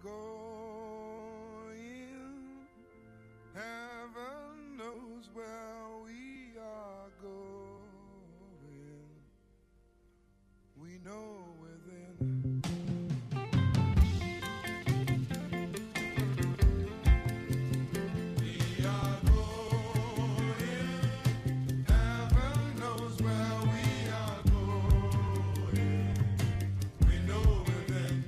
going. Heaven knows where we are going. We know within. We are going. Heaven knows where we are going. We know within.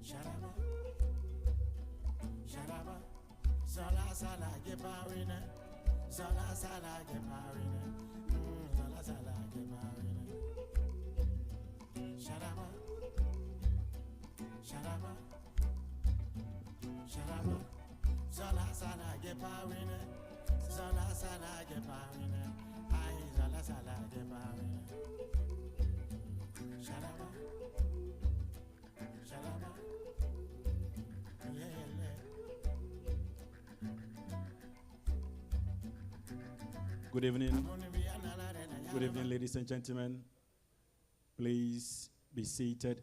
Sharaba, Sharaba, Sala Sala Geparina, Sala Sala Geparina, Sala Sala Geparina, Sharaba, Sharaba, Sharaba, Sala Sala Geparina, Sala Sala Geparina, Ay Sala Sala Geparina, Sharaba, Sharaba. Good evening. Good evening, ladies and gentlemen. Please be seated.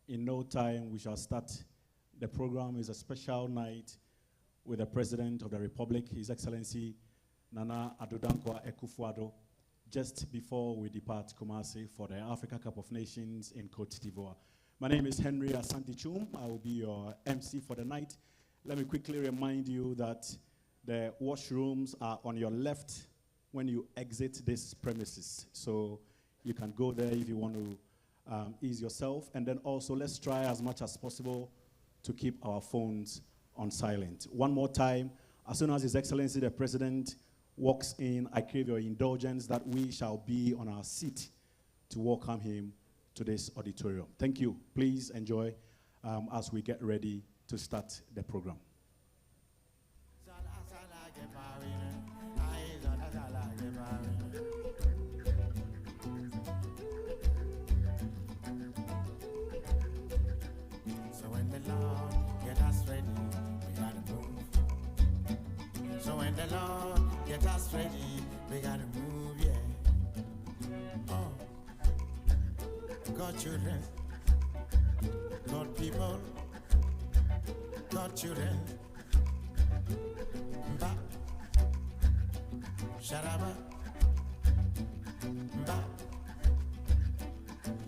In no time, we shall start. The program is a special night with the President of the Republic, His Excellency Nana Addo Akufo Addo, just before we depart Kumasi for the Africa Cup of Nations in Côte d'Ivoire. My name is Henry Asante Chum. I will be your MC for the night. Let me quickly remind you that the washrooms are on your left when you exit this premises. So you can go there if you want to ease yourself. And then also let's try as much as possible to keep our phones on silent. One more time, as soon as His Excellency the President walks in, I crave your indulgence that we shall be on our seat to welcome him to this auditorium. Thank you. Please enjoy as we get ready to start the program. So when the Lord get us ready, we gotta move. So when the Lord get us ready, we gotta move, yeah. Oh, God children, God people, God children. Mba, Sharaba, Mba,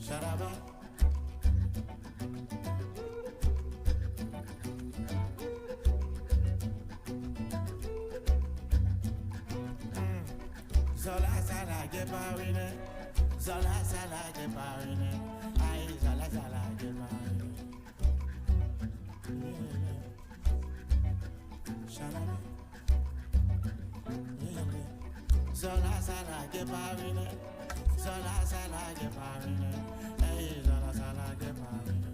Sharaba. Zola Sala Geparine, Zola Sala Geparine, Ay Zola Sala Geparine. Shalala, Zola Sala Geparine, Zola Sala Geparine, Ay Zola Sala Geparine.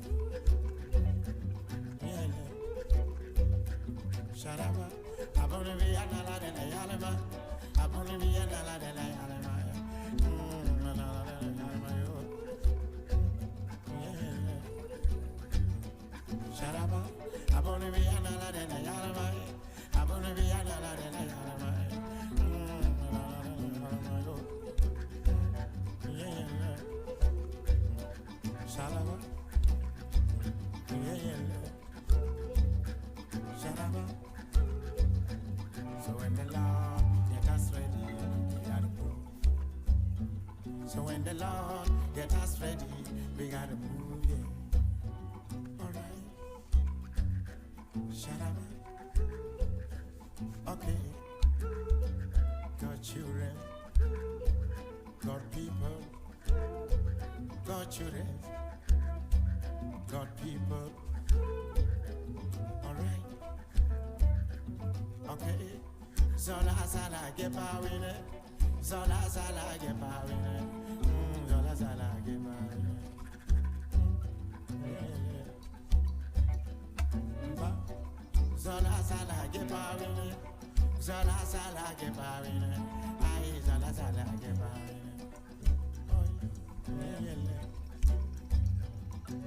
Shalaba, Abone Viana de la Yalama. Abone Viana de la Yalama. Sharaba, Abone Viana de la Yalama. Abone Viana de la Yalama. Shalaba, Sharaba. So when the Lord get us ready, we gotta move. So when the Lord get us ready, we gotta move, yeah. Alright. Sharaba. Okay. God children, God people, God children, God people. Alright. Okay. Zola Sala Geparine, Zola Sala Geparine, Zola Sala Geparine. Zola Sala Geparine, Zola Sala Geparine, Ay Zola Sala Geparine.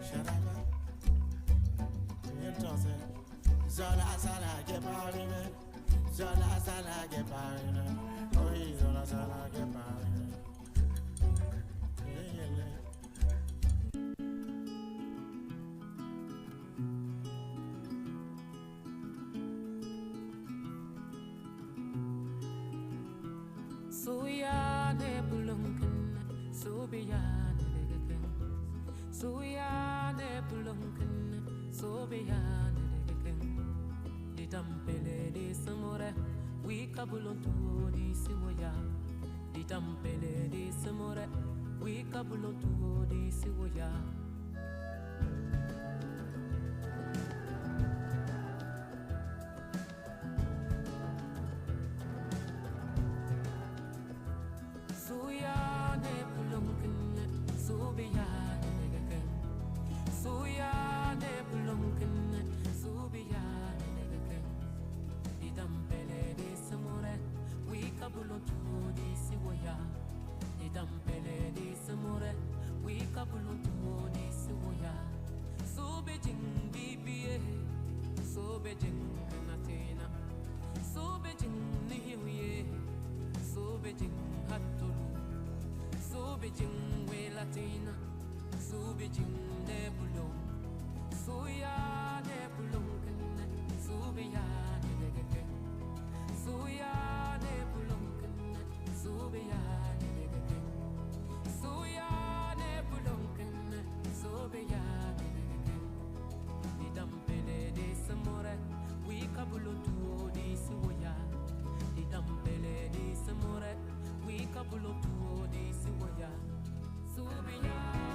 Sharaba, entonces, Zola Sala Geparine. Zola Sala Geparine, Oy Zola Sala Geparine. So ya ne bulunkin, so be ya ne legakin. So ya ne bulunkin, so be ya ne legakin. Di tampele di samore, we kabulontu di siwoya. Di tampele di samore, we kabulontu di siwoya. Subijin we Latina, Subijin Nebulum, Suya Nebulum, Subiya Negate, Suya Nebulum, Subiya Negate, Suya Nebulum, Subiya Negate, Didampele de Samore, we Kabulutu de Suya, Didampele de Samore, we Kabulutu de Suya, Subiya.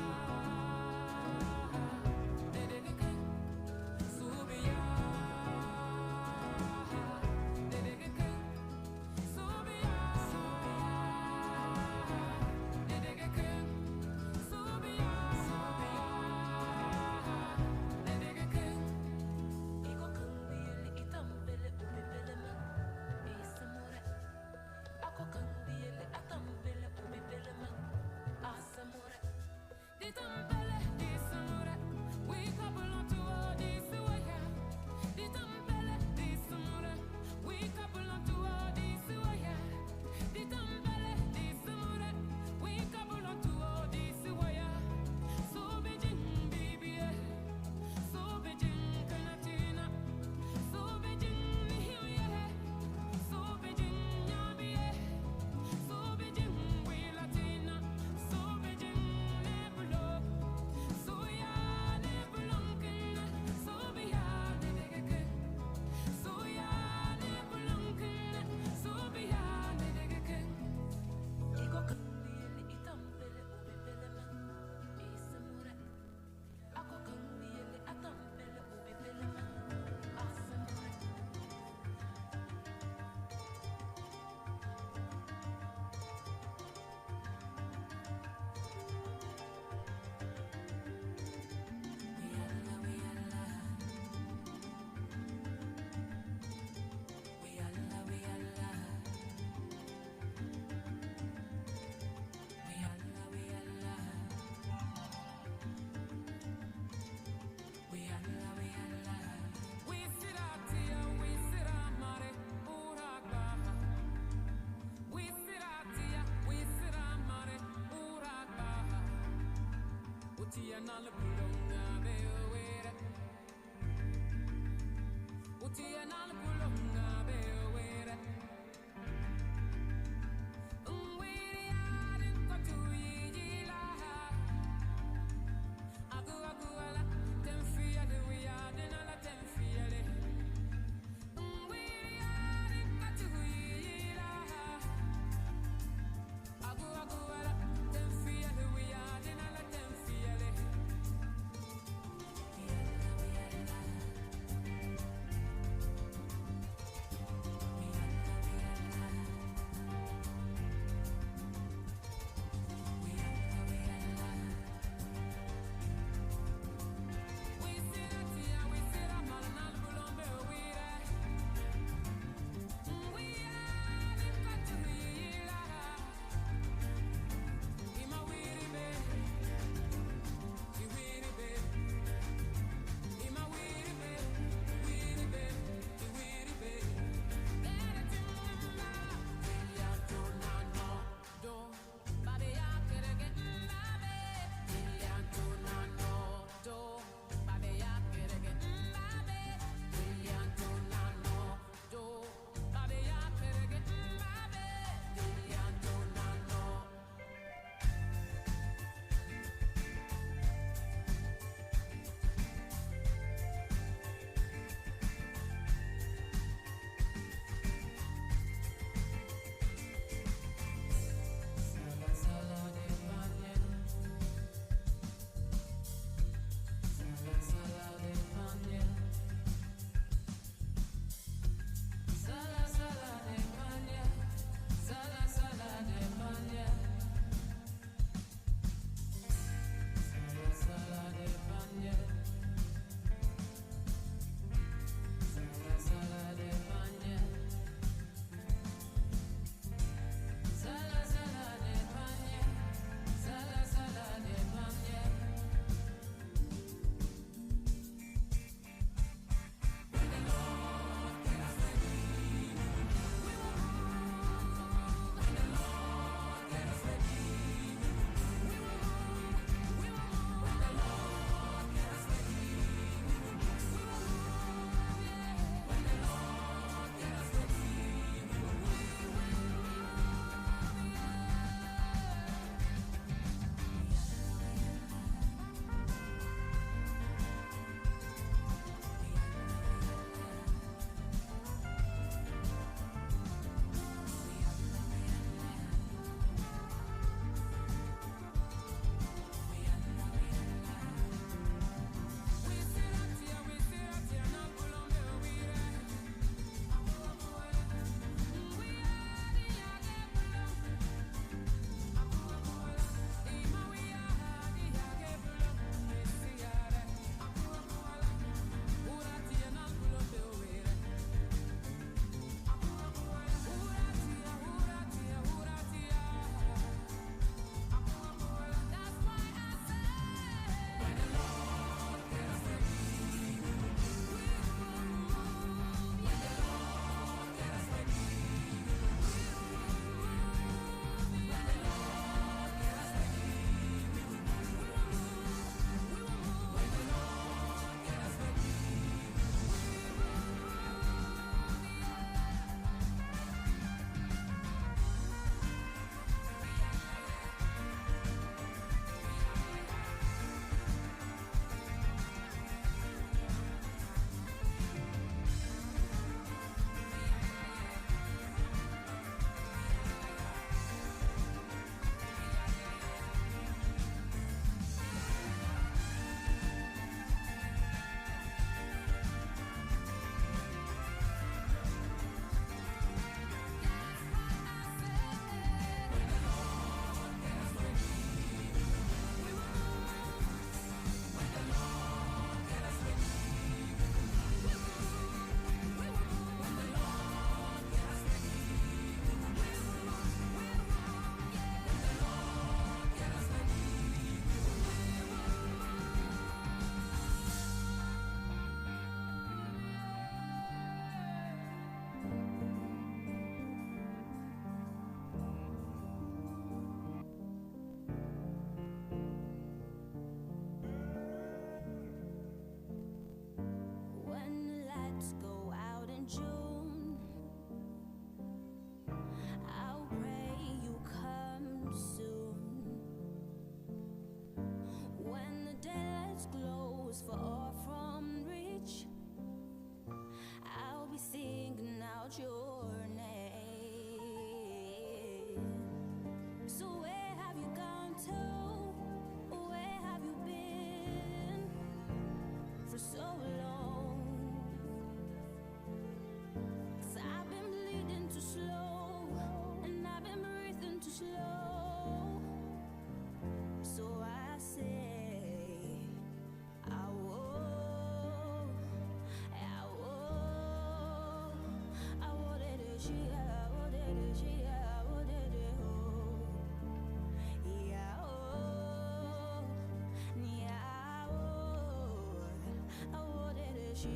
Have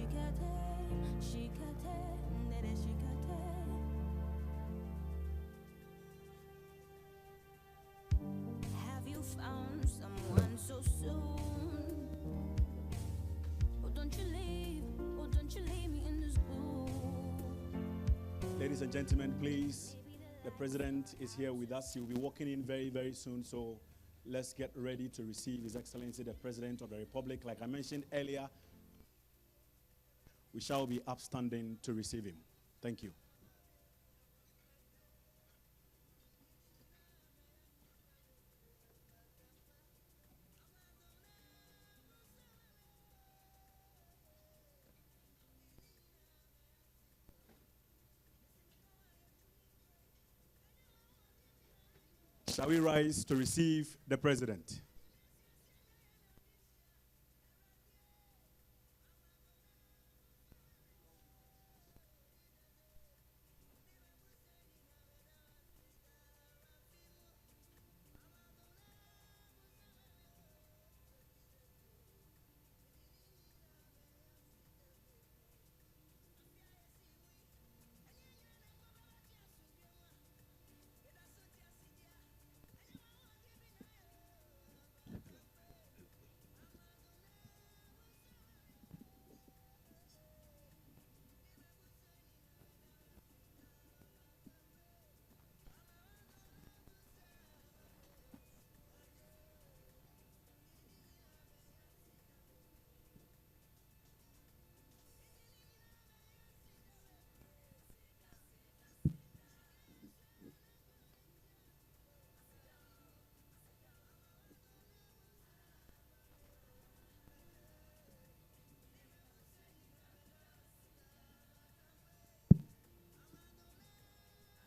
you found someone so soon? Oh, don't you leave me in this gloom. Ladies and gentlemen, please, the president is here with us. He will be walking in very, very soon, so let's get ready to receive His Excellency, the President of the Republic. Like I mentioned earlier, we shall be upstanding to receive him. Thank you. Shall we rise to receive the president?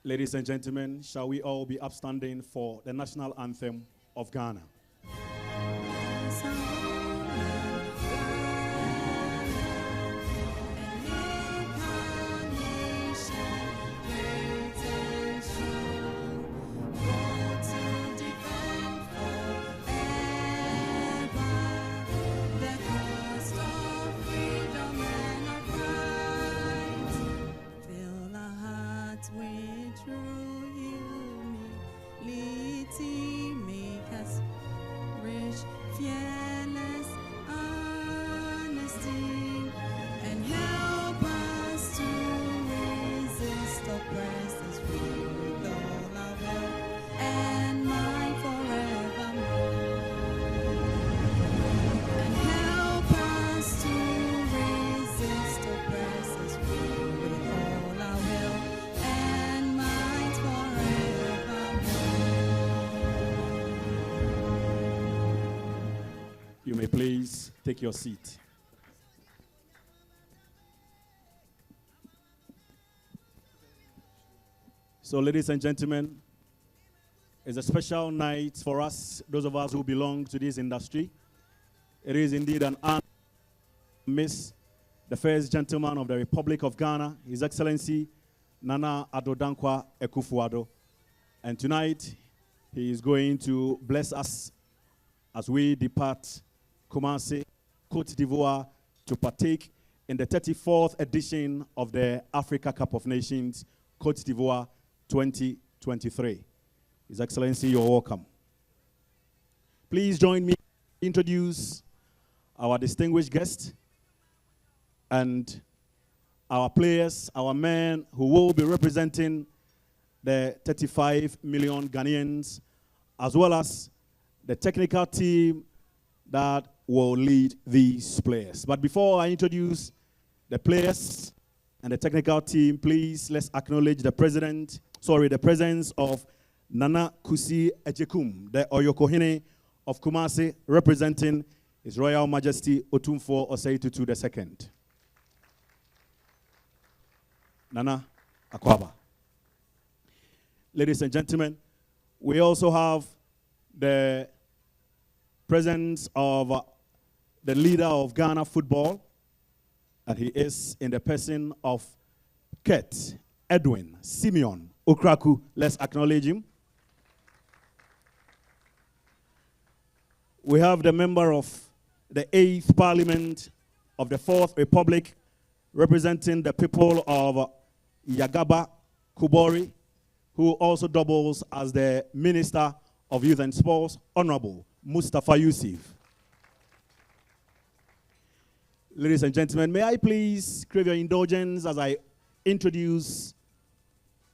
Ladies and gentlemen, shall we all be upstanding for the national anthem of Ghana? You may please take your seat. So, ladies and gentlemen, it's a special night for us, those of us who belong to this industry. It is indeed an honor to miss the first gentleman of the Republic of Ghana, His Excellency Nana Addo Akufo Addo. And tonight, he is going to bless us as we depart Kumasi, Côte d'Ivoire, to partake in the 34th edition of the Africa Cup of Nations, Côte d'Ivoire 2023. His Excellency, you're welcome. Please join me to introduce our distinguished guest and our players, our men who will be representing the 35 million Ghanaians, as well as the technical team that will lead these players. But before I introduce the players and the technical team, please let's acknowledge the presence of Nana Kusi Ejekum, the Oyokohene of Kumasi, representing His Royal Majesty Otumfuo Osei Tutu II. Nana Akwaba. Ladies and gentlemen, we also have the presence of the leader of Ghana football, and he is in the person of Kurt Edwin Simeon Okraku. Let's acknowledge him. We have the member of the 8th Parliament of the Fourth Republic, representing the people of Yagaba Kubori, who also doubles as the Minister of Youth and Sports, Honorable Mustafa Yusuf. Ladies and gentlemen, may I please crave your indulgence as I introduce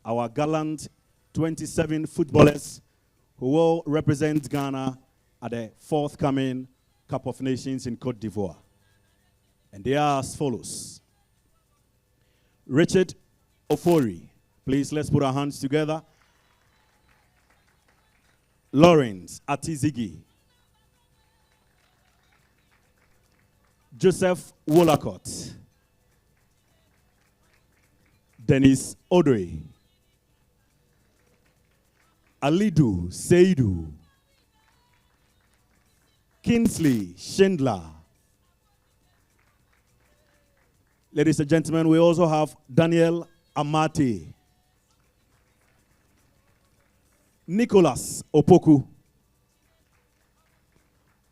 our gallant 27 footballers who will represent Ghana at the forthcoming Cup of Nations in Cote d'Ivoire. And they are as follows. Richard Ofori. Please, let's put our hands together. Lawrence Atizigi. Joseph Wolacott. Dennis Odoi. Alidu Seidu. Kingsley Schindler. Ladies and gentlemen, we also have Daniel Amate. Nicholas Opoku.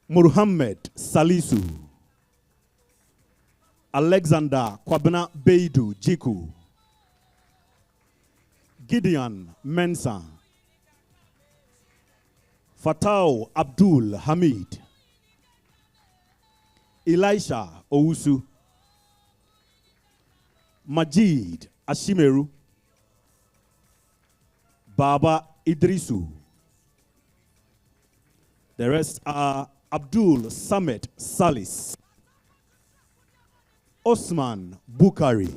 Muhammad Salisu. Alexander Kwabena Beidu Jiku. Gideon Mensah. Fatau Abdul Hamid. Elisha Owusu. Majid Ashimeru. Baba Idrisu. The rest are Abdul Samet Salis. Osman Bukari.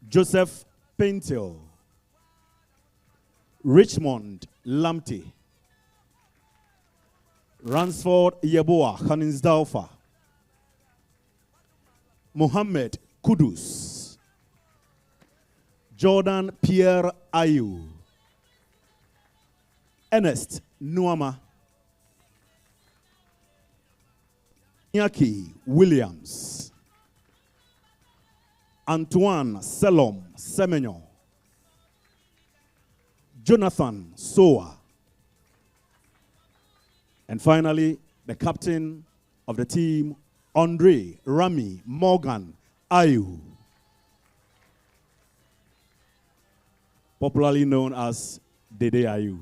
Joseph Pentel. Richmond Lamte. Ransford Yeboah Khaninsdaufa. Mohammed Kudus. Jordan Pierre Ayu. Ernest Nuama. Nyaki Williams. Antoine Selom Semenyo. Jonathan Soa. And finally, the captain of the team, Andre Rami Morgan Ayu, popularly known as Dede Ayu.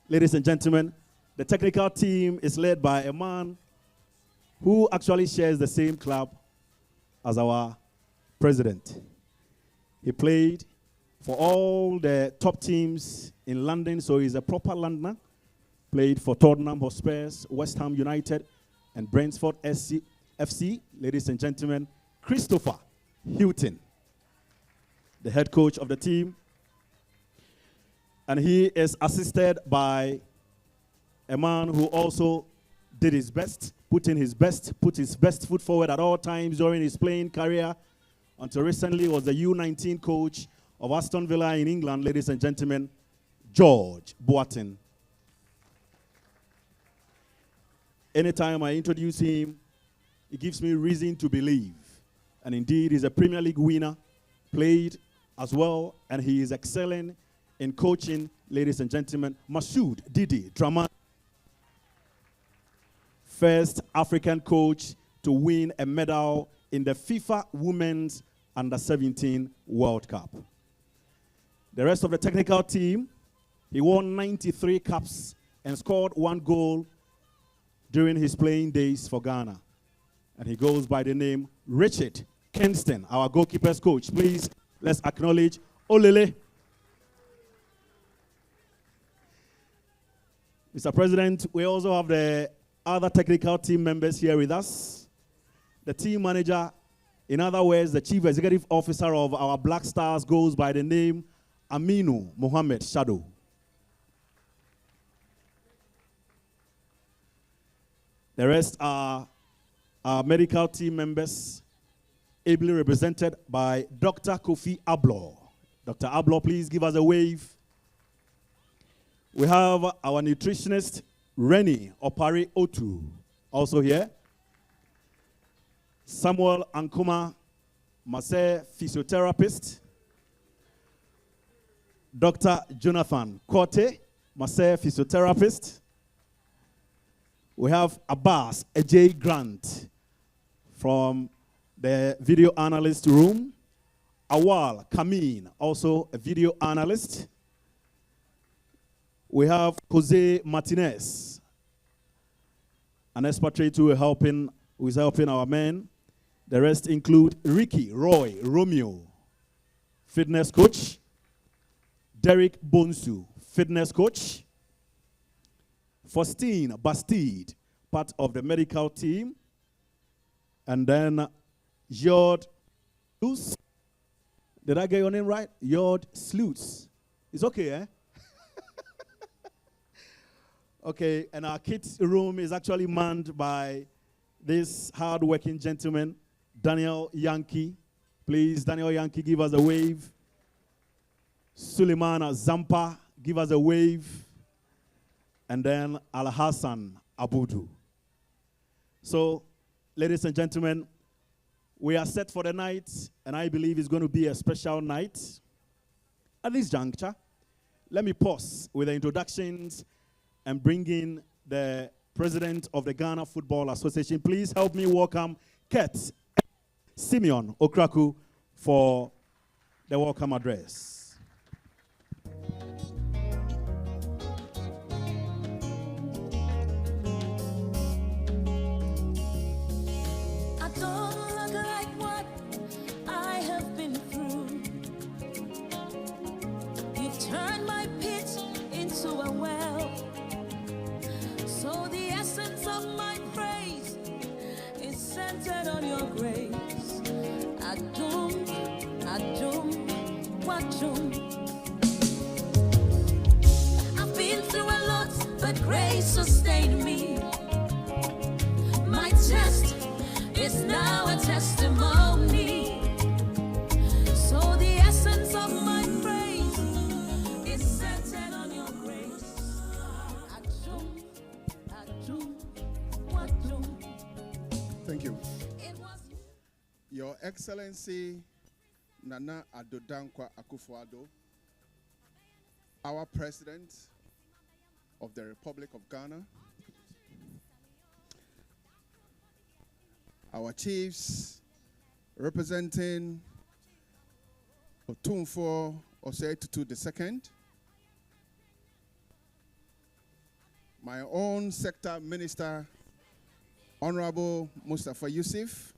Ladies and gentlemen, the technical team is led by a man who actually shares the same club as our president. He played for all the top teams in London, so he's a proper Londoner. Played for Tottenham Hotspurs, West Ham United, and Brentford FC. Ladies and gentlemen, Christopher Hilton, the head coach of the team. And he is assisted by a man who also did his best, put his best foot forward at all times during his playing career. Until recently was the U19 coach of Aston Villa in England, ladies and gentlemen, George Boateng. Anytime I introduce him, it gives me reason to believe. And indeed, he's a Premier League winner, played as well, and he is excelling in coaching, ladies and gentlemen. Masoud Didi Draman, first African coach to win a medal in the FIFA Women's Under-17 World Cup. The rest of the technical team, he won 93 caps and scored 1 goal during his playing days for Ghana. And he goes by the name Richard Kenston, our goalkeepers coach. Please, let's acknowledge Olele. Mr. President, we also have the other technical team members here with us. The team manager, in other words, the chief executive officer of our Black Stars, goes by the name Aminu Mohammed Shadow. The rest are our medical team members, ably represented by Dr. Kofi Ablo. Dr. Ablo, please give us a wave. We have our nutritionist, Rennie Opari Otu, also here. Samuel Ankuma Mase, physiotherapist. Dr. Jonathan Kote, Mase, physiotherapist. We have Abbas AJ Grant from the video analyst room. Awal Kamin, also a video analyst. We have Jose Martinez, an expatriate who is helping our men. The rest include Ricky, Roy, Romeo, fitness coach. Derek Bonsu, fitness coach. Faustine Bastide, part of the medical team. And then Jord Slutz. Did I get your name right? Jord Slutz. It's okay, eh? Okay, and our kids' room is actually manned by this hard-working gentleman, Daniel Yankee. Please, Daniel Yankee, give us a wave. Suleimana Zampa, give us a wave. And then Al-Hassan Abudu. So, ladies and gentlemen, we are set for the night, and I believe it's going to be a special night. At this juncture, let me pause with the introductions and bring in the president of the Ghana Football Association. Please help me welcome Kurt Simeon Okraku for the welcome address. I don't look like what I have been through. You've turned my pit into a well. So the essence of my praise is centered on your grace. Addo, Addo. I've been through a lot, but grace sustained me. My test is now a testimony. So the essence of my praise is centered on your grace. Addo, Addo. Thank you. It was Your Excellency Nana Addo Akufo Addo, our President of the Republic of Ghana, our chiefs representing Otumfo Osei Tutu II, my own sector minister, Honorable Mustafa Yusuf,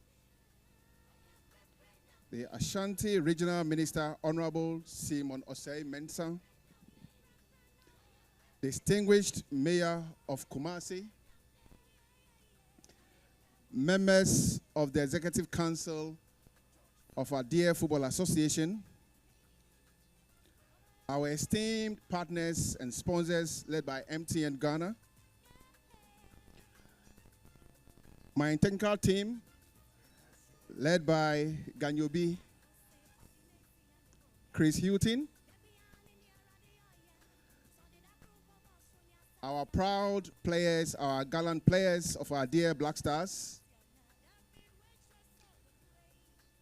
the Ashanti Regional Minister, Honorable Simon Osei Mensah, distinguished Mayor of Kumasi, members of the Executive Council of our dear Football Association, our esteemed partners and sponsors led by MTN Ghana, my technical team led by Ganyobi, Chris Houghton, our proud players, our gallant players of our dear Black Stars,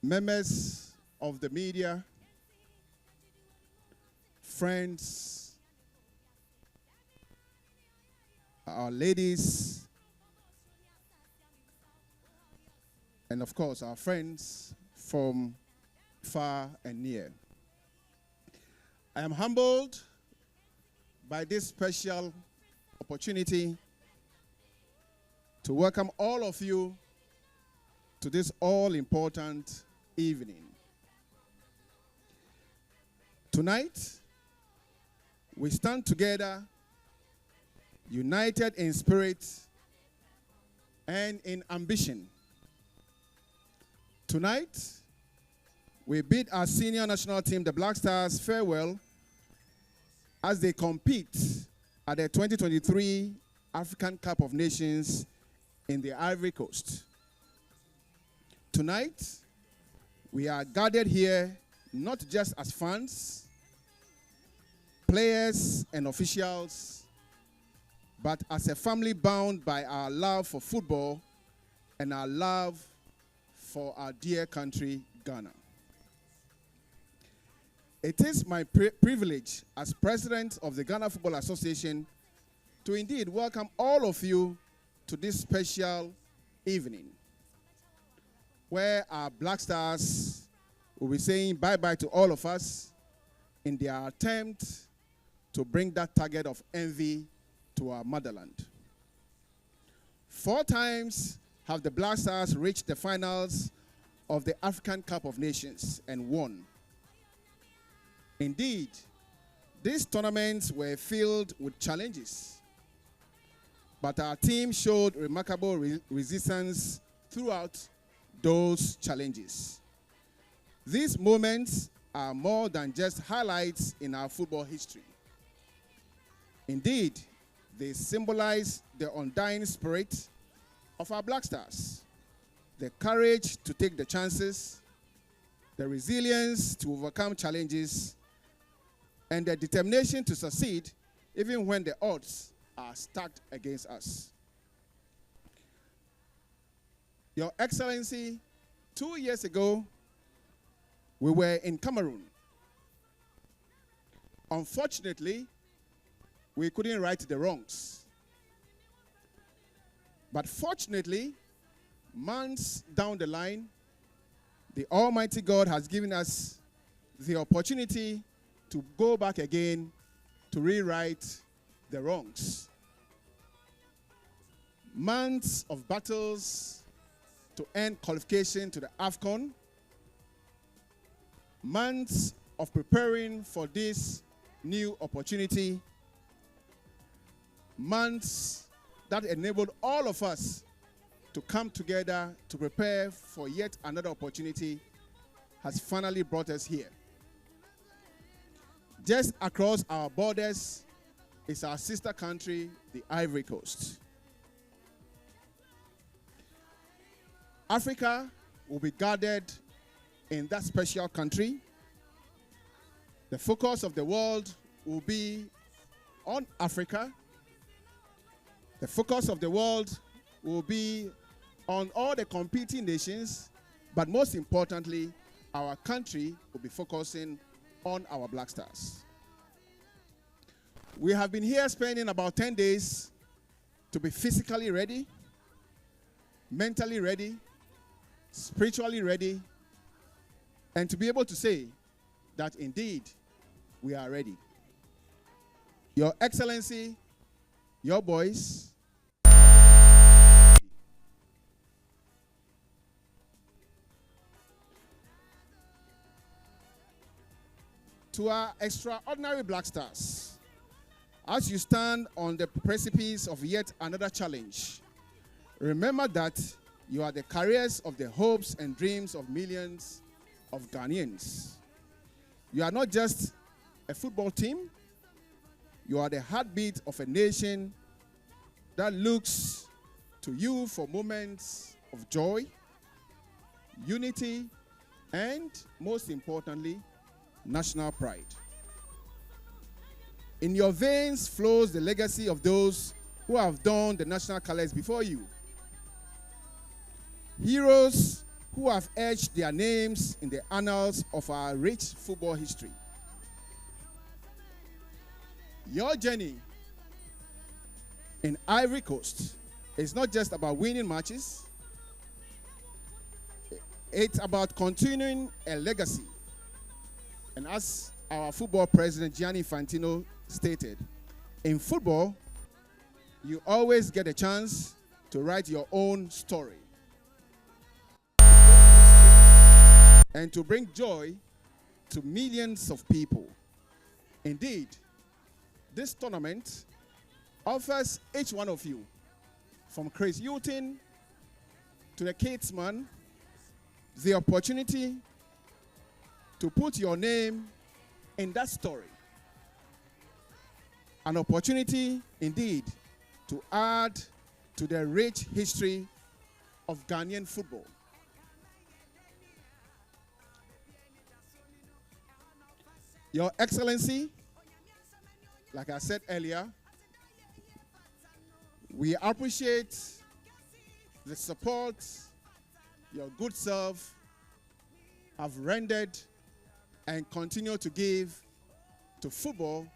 members of the media, friends, our ladies, and of course, our friends from far and near. I am humbled by this special opportunity to welcome all of you to this all-important evening. Tonight, we stand together, united in spirit and in ambition. Tonight, we bid our senior national team, the Black Stars, farewell as they compete at the 2023 African Cup of Nations in the Ivory Coast. Tonight, we are gathered here not just as fans, players, and officials, but as a family bound by our love for football and our love for our dear country, Ghana. It is my privilege as president of the Ghana Football Association to indeed welcome all of you to this special evening where our Black Stars will be saying bye-bye to all of us in their attempt to bring that target of envy to our motherland. 4 times have the Black Stars reached the finals of the African Cup of Nations and won. Indeed, these tournaments were filled with challenges, but our team showed remarkable resistance throughout those challenges. These moments are more than just highlights in our football history. Indeed, they symbolize the undying spirit of our Black Stars, the courage to take the chances, the resilience to overcome challenges, and the determination to succeed even when the odds are stacked against us. Your Excellency, 2 years ago, we were in Cameroon. Unfortunately, we couldn't right the wrongs. But fortunately, months down the line, the Almighty God has given us the opportunity to go back again to rewrite the wrongs. Months of battles to earn qualification to the Afcon. Months of preparing for this new opportunity. Months that enabled all of us to come together to prepare for yet another opportunity has finally brought us here. Just across our borders is our sister country, the Ivory Coast. Africa will be gathered in that special country. The focus of the world will be on Africa. The focus of the world will be on all the competing nations, but most importantly, our country will be focusing on our Black Stars. We have been here spending about 10 days to be physically ready, mentally ready, spiritually ready, and to be able to say that indeed we are ready. Your Excellency, your boys, to our extraordinary Black Stars, as you stand on the precipice of yet another challenge, remember that you are the carriers of the hopes and dreams of millions of Ghanaians. You are not just a football team, you are the heartbeat of a nation that looks to you for moments of joy, unity, and most importantly, national pride. In your veins flows the legacy of those who have donned the national colors before you. Heroes who have etched their names in the annals of our rich football history. Your journey in Ivory Coast is not just about winning matches. It's about continuing a legacy. And as our football president, Gianni Infantino, stated, in football, you always get a chance to write your own story and to bring joy to millions of people. Indeed, this tournament offers each one of you, from Chris Hilton to the Catesman, the opportunity to put your name in that story. An opportunity, indeed, to add to the rich history of Ghanaian football. Your Excellency, like I said earlier, we appreciate the support your good self have rendered and continue to give to football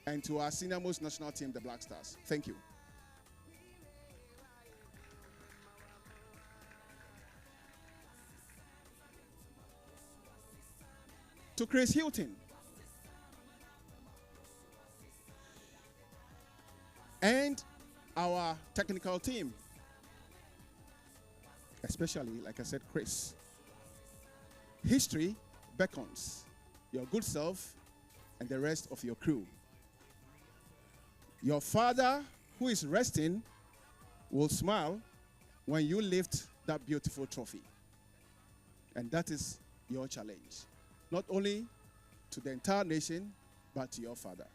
and to our senior-most national team, the Black Stars. Thank you. to Chris Hilton, and our technical team, especially, like I said, Chris. History beckons your good self and the rest of your crew. Your father, who is resting, will smile when you lift that beautiful trophy. And that is your challenge, not only to the entire nation, but to your father.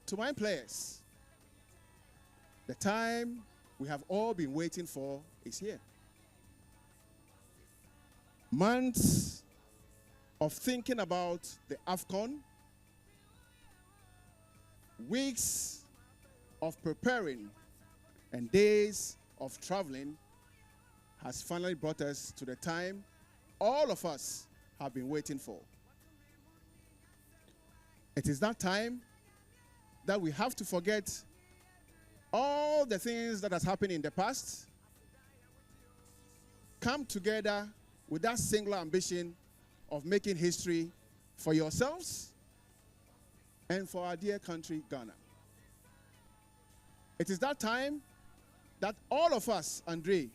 To my players, the time we have all been waiting for is here. Months of thinking about the Afcon, weeks of preparing, and days of traveling has finally brought us to the time all of us have been waiting for. It is that time that we have to forget all the things that has happened in the past, come together with that singular ambition of making history for yourselves and for our dear country, Ghana. It is that time that all of us, Andre,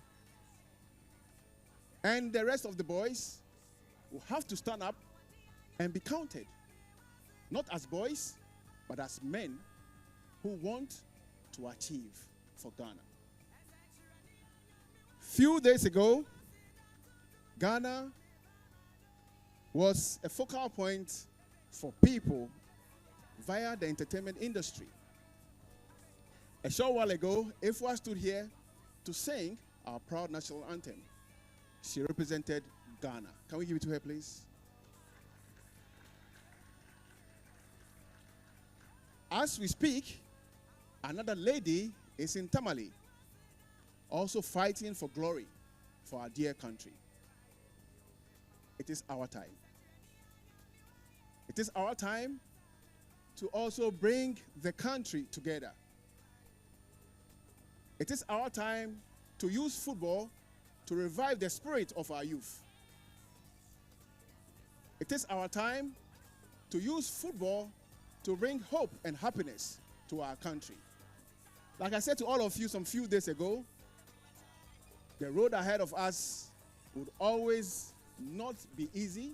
and the rest of the boys will have to stand up and be counted, not as boys, but as men who want to achieve for Ghana. Few days ago, Ghana was a focal point for people via the entertainment industry. A short while ago, Afua stood here to sing our proud national anthem. She represented Ghana. Can we give it to her, please? As we speak, another lady is in Tamale, also fighting for glory for our dear country. It is our time. It is our time to also bring the country together. It is our time to use football to revive the spirit of our youth. It is our time to use football to bring hope and happiness to our country. Like I said to all of you some few days ago, the road ahead of us would always not be easy,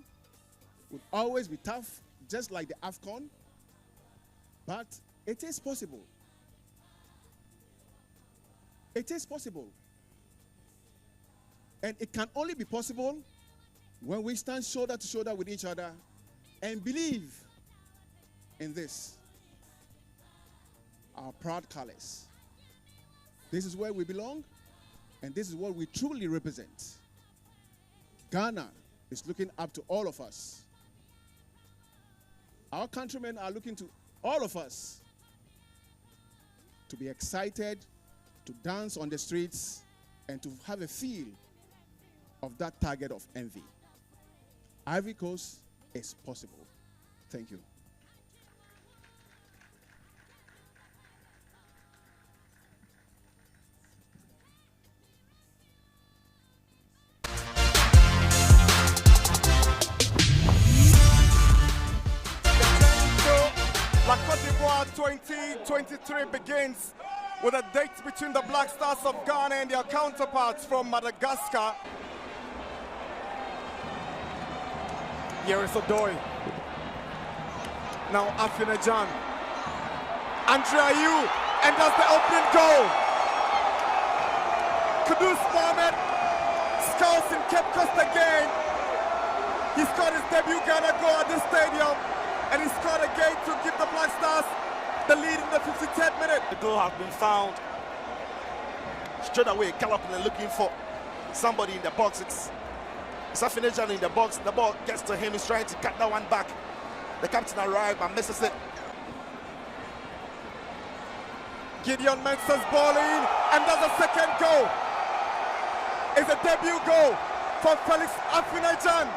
would always be tough, just like the Afcon, but it is possible. It is possible. And it can only be possible when we stand shoulder to shoulder with each other and believe in this, our proud colors. This is where we belong, and this is what we truly represent. Ghana is looking up to all of us. Our countrymen are looking to all of us to be excited, to dance on the streets, and to have a feel of that target of envy. Ivory Coast is possible. Thank you. La Côte d'Ivoire 2023 begins with a date between the Black Stars of Ghana and their counterparts from Madagascar. Here is Addo. Now Afcon. Andre Ayew, and that's the opening goal. Kudus Mohamed scores in Cape Coast again. He scored his debut Ghana goal at this stadium, and he scored again to give the Black Stars the lead in the 53rd minute. The goal has been found. Straight away, galloping and looking for somebody in the box. It's Afcon in the box. The ball gets to him. He's trying to cut that one back. The captain arrives and misses it. Gideon Mensah's ball in, and that's the second goal. It's a debut goal for Felix Afcon.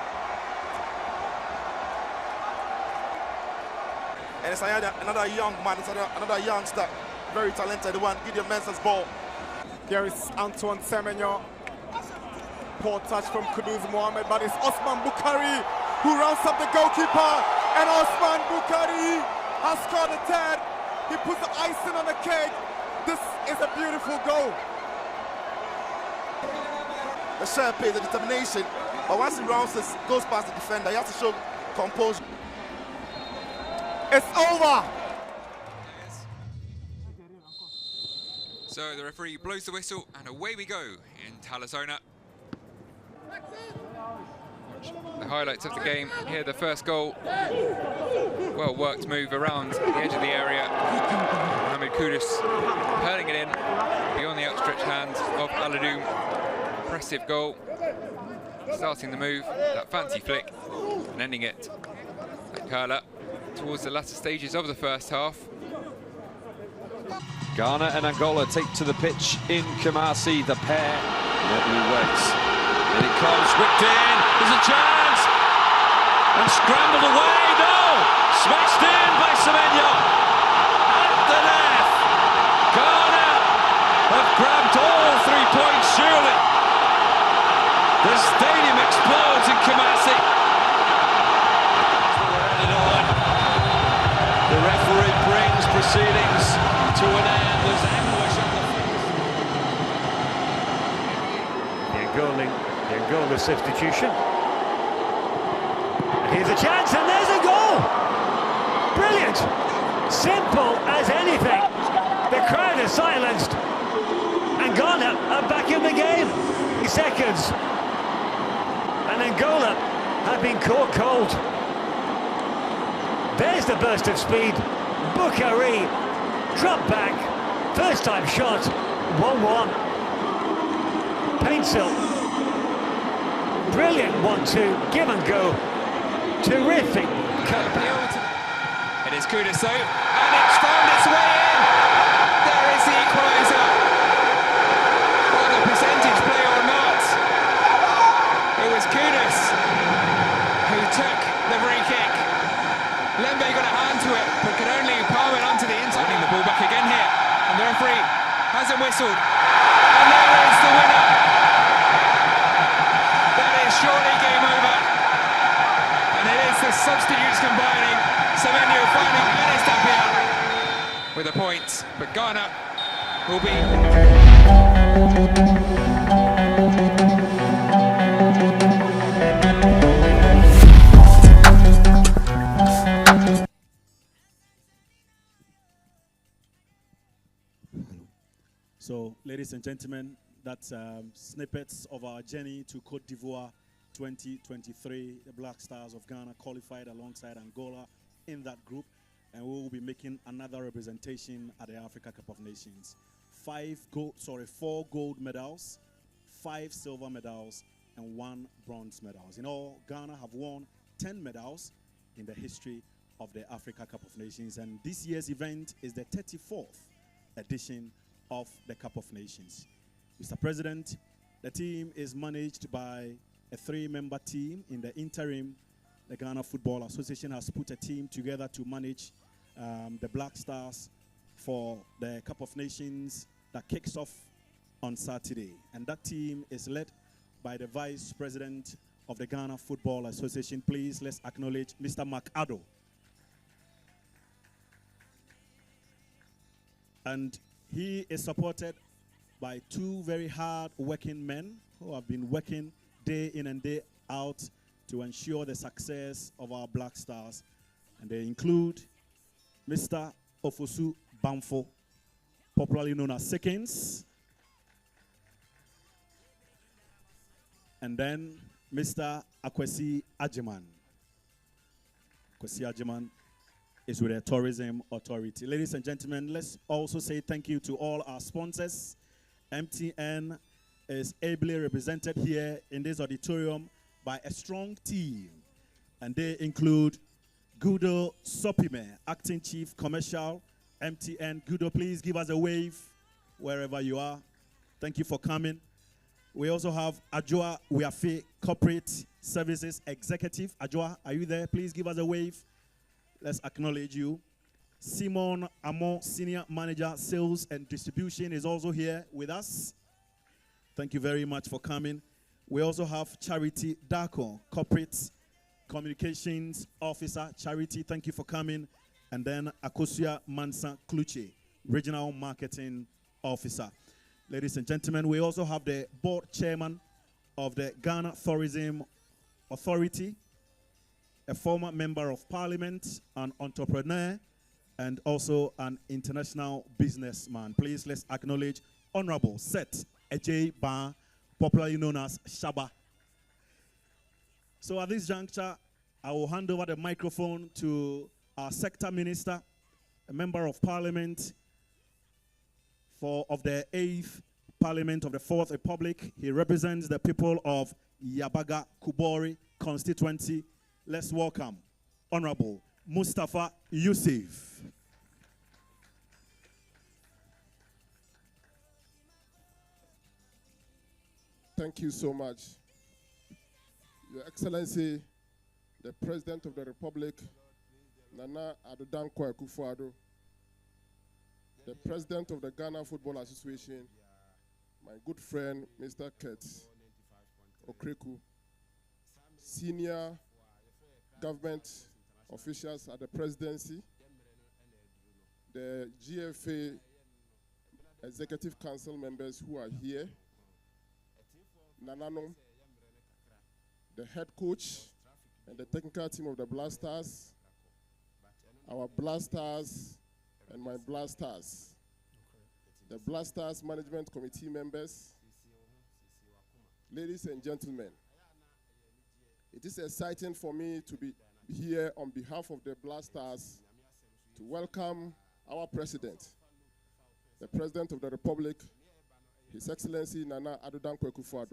And it's another young man, it's another youngster, very talented one. Gideon Mensah's ball. Here is Antoine Semenyo. Poor touch from Kudus Mohammed, but it's Osman Bukhari who rounds up the goalkeeper. And Osman Bukhari has scored a third. He puts the icing on the cake. This is a beautiful goal. The sharp pace, the determination, but once he rounds this, goes past the defender, he has to show composure. It's over. So the referee blows the whistle and away we go in Talasona. The highlights of the game here, the first goal. Well worked move around the edge of the area. Mohamed Kudus hurling it in beyond the outstretched hands of Aladoum. Impressive goal. Starting the move, that fancy flick, and ending it. That curler towards the latter stages of the first half. Ghana and Angola take to the pitch in Kumasi. The pair nobody waits. And it comes, whipped in, there's a chance! And scrambled away, no! Smashed in by Semenyo. At the net! Ghana have grabbed all 3 points, surely. The stadium explodes in Kumasi. The referee brings proceedings to an end. There's anguish on the face. The Angola substitution. And here's a chance, and there's a goal! Brilliant! Simple as anything. The crowd is silenced. And Ghana are back in the game. Seconds. And Angola have been caught cold. There's the burst of speed. Bukhari, drop back, first time shot, 1-1. Paintsill, brilliant 1-2, give and go. Terrific cutback. It is Kudus though, and it's found its way in. There is the equaliser. Whether percentage play or not, it was Kudus who took the free kick. Lembe got a hand to it, but could only palm it onto the inside. Winning the ball back again here, and the referee hasn't whistled. And there is the winner. That is surely game over. And it is the substitutes combining. Semenyo finding Anis Tapia with a point, but Ghana will be... So, ladies and gentlemen, that's snippets of our journey to Cote d'Ivoire 2023. The Black Stars of Ghana qualified alongside Angola in that group, and we will be making another representation at the Africa Cup of Nations. 4 gold medals, 5 silver medals, and 1 bronze medals. In all, Ghana have won 10 medals in the history of the Africa Cup of Nations, and this year's event is the 34th edition of the Cup of Nations. Mr. President, the team is managed by a 3-member team. In the interim, the Ghana Football Association has put a team together to manage the Black Stars for the Cup of Nations that kicks off on Saturday. And that team is led by the Vice President of the Ghana Football Association. Please, let's acknowledge Mr. Addo. And he is supported by 2 very hard-working men who have been working day in and day out to ensure the success of our Black Stars. And they include Mr. Ofosu Bamfo, popularly known as Seconds, and then Mr. Akwesi Ajiman. Akwesi Ajiman is with the Tourism Authority. Ladies and gentlemen, let's also say thank you to all our sponsors. MTN is ably represented here in this auditorium by a strong team, and they include Gudo Sopime, Acting Chief Commercial, MTN. Gudo, please give us a wave wherever you are. Thank you for coming. We also have Ajoa Wiafe, Corporate Services Executive. Ajoa, are you there? Please give us a wave. Let's acknowledge you. Simon Amon, Senior Manager, Sales and Distribution, is also here with us. Thank you very much for coming. We also have Charity Darko, Corporate Communications Officer. Charity, thank you for coming. And then Akosia Mansa Kluche, Regional Marketing Officer. Ladies and gentlemen, we also have the board chairman of the Ghana Tourism Authority, a former member of parliament, an entrepreneur, and also an international businessman. Please let's acknowledge Honorable Seth Ejay Ba, popularly known as Shaba. So at this juncture, I will hand over the microphone to our sector minister, a member of parliament of the 8th Parliament of the 4th Republic. He represents the people of Yabaga Kubori constituency. Let's welcome Honorable Mustafa Yusuf. Thank you so much. Your Excellency, the President of the Republic, Nana Addo Akufo, the President of the Ghana Football Association, my good friend, Mr. Kurt Okreku, senior government officials at the presidency, the GFA Executive Council members who are here, Nanano, the head coach and the technical team of the Blasters, our Blasters and my Blasters, the Blasters Management Committee members, ladies and gentlemen, it is exciting for me to be here on behalf of the Blasters to welcome our President, the President of the Republic, His Excellency Nana Addo Akufo,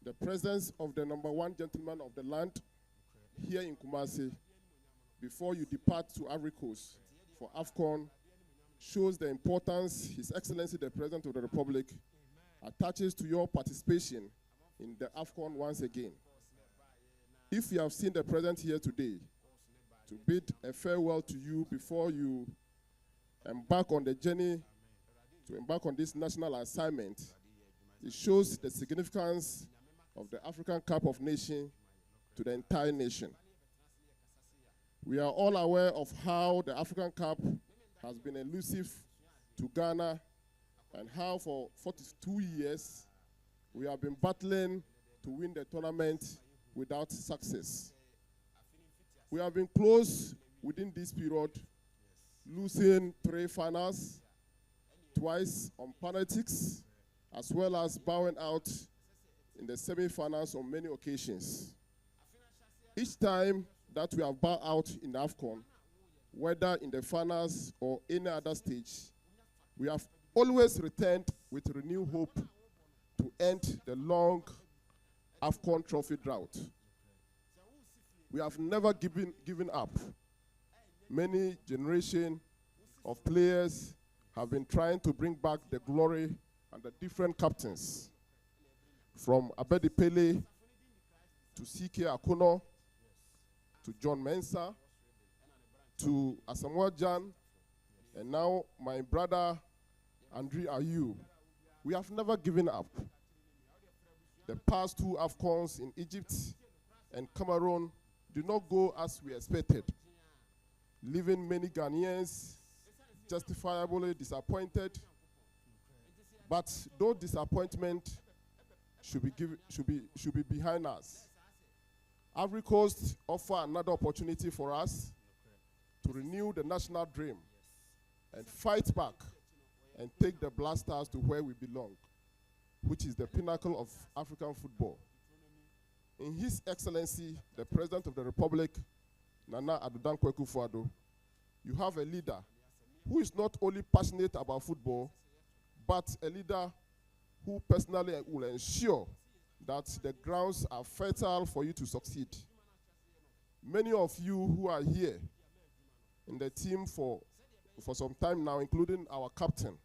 the presence of the #1 gentleman of the land here in Kumasi before you depart to Ivory Coast for Afcon shows the importance His Excellency the President of the Republic attaches to your participation in the Afcon once again. If you have seen the President here today to bid a farewell to you before you embark on the journey to embark on this national assignment, it shows the significance of the African Cup of Nations to the entire nation. We are all aware of how the African Cup has been elusive to Ghana and how for 42 years we have been battling to win the tournament without success. We have been close within this period, losing 3 finals, twice on penalties, as well as bowing out in the semi-finals on many occasions. Each time that we have bowed out in the Afcon, whether in the finals or any other stage, we have always returned with renewed hope to end the long Afcon trophy drought. We have never given up. Many generations of players have been trying to bring back the glory and the different captains, from Abedi Pele to CK Akuno, to John Mensah, to Asamoah Gyan, and now my brother Andre Ayew. We have never given up. The past 2 Afcons in Egypt and Cameroon did not go as we expected, leaving many Ghanaians justifiably disappointed. But those disappointments should be behind us. Ivory Coast offer another opportunity for us to renew the national dream and fight back and take the Blasters to where we belong, which is the pinnacle of African football. In His Excellency, the President of the Republic, Nana Addo Akufo, you have a leader who is not only passionate about football, but a leader who personally will ensure that the grounds are fertile for you to succeed. Many of you who are here in the team for some time now, including our captain,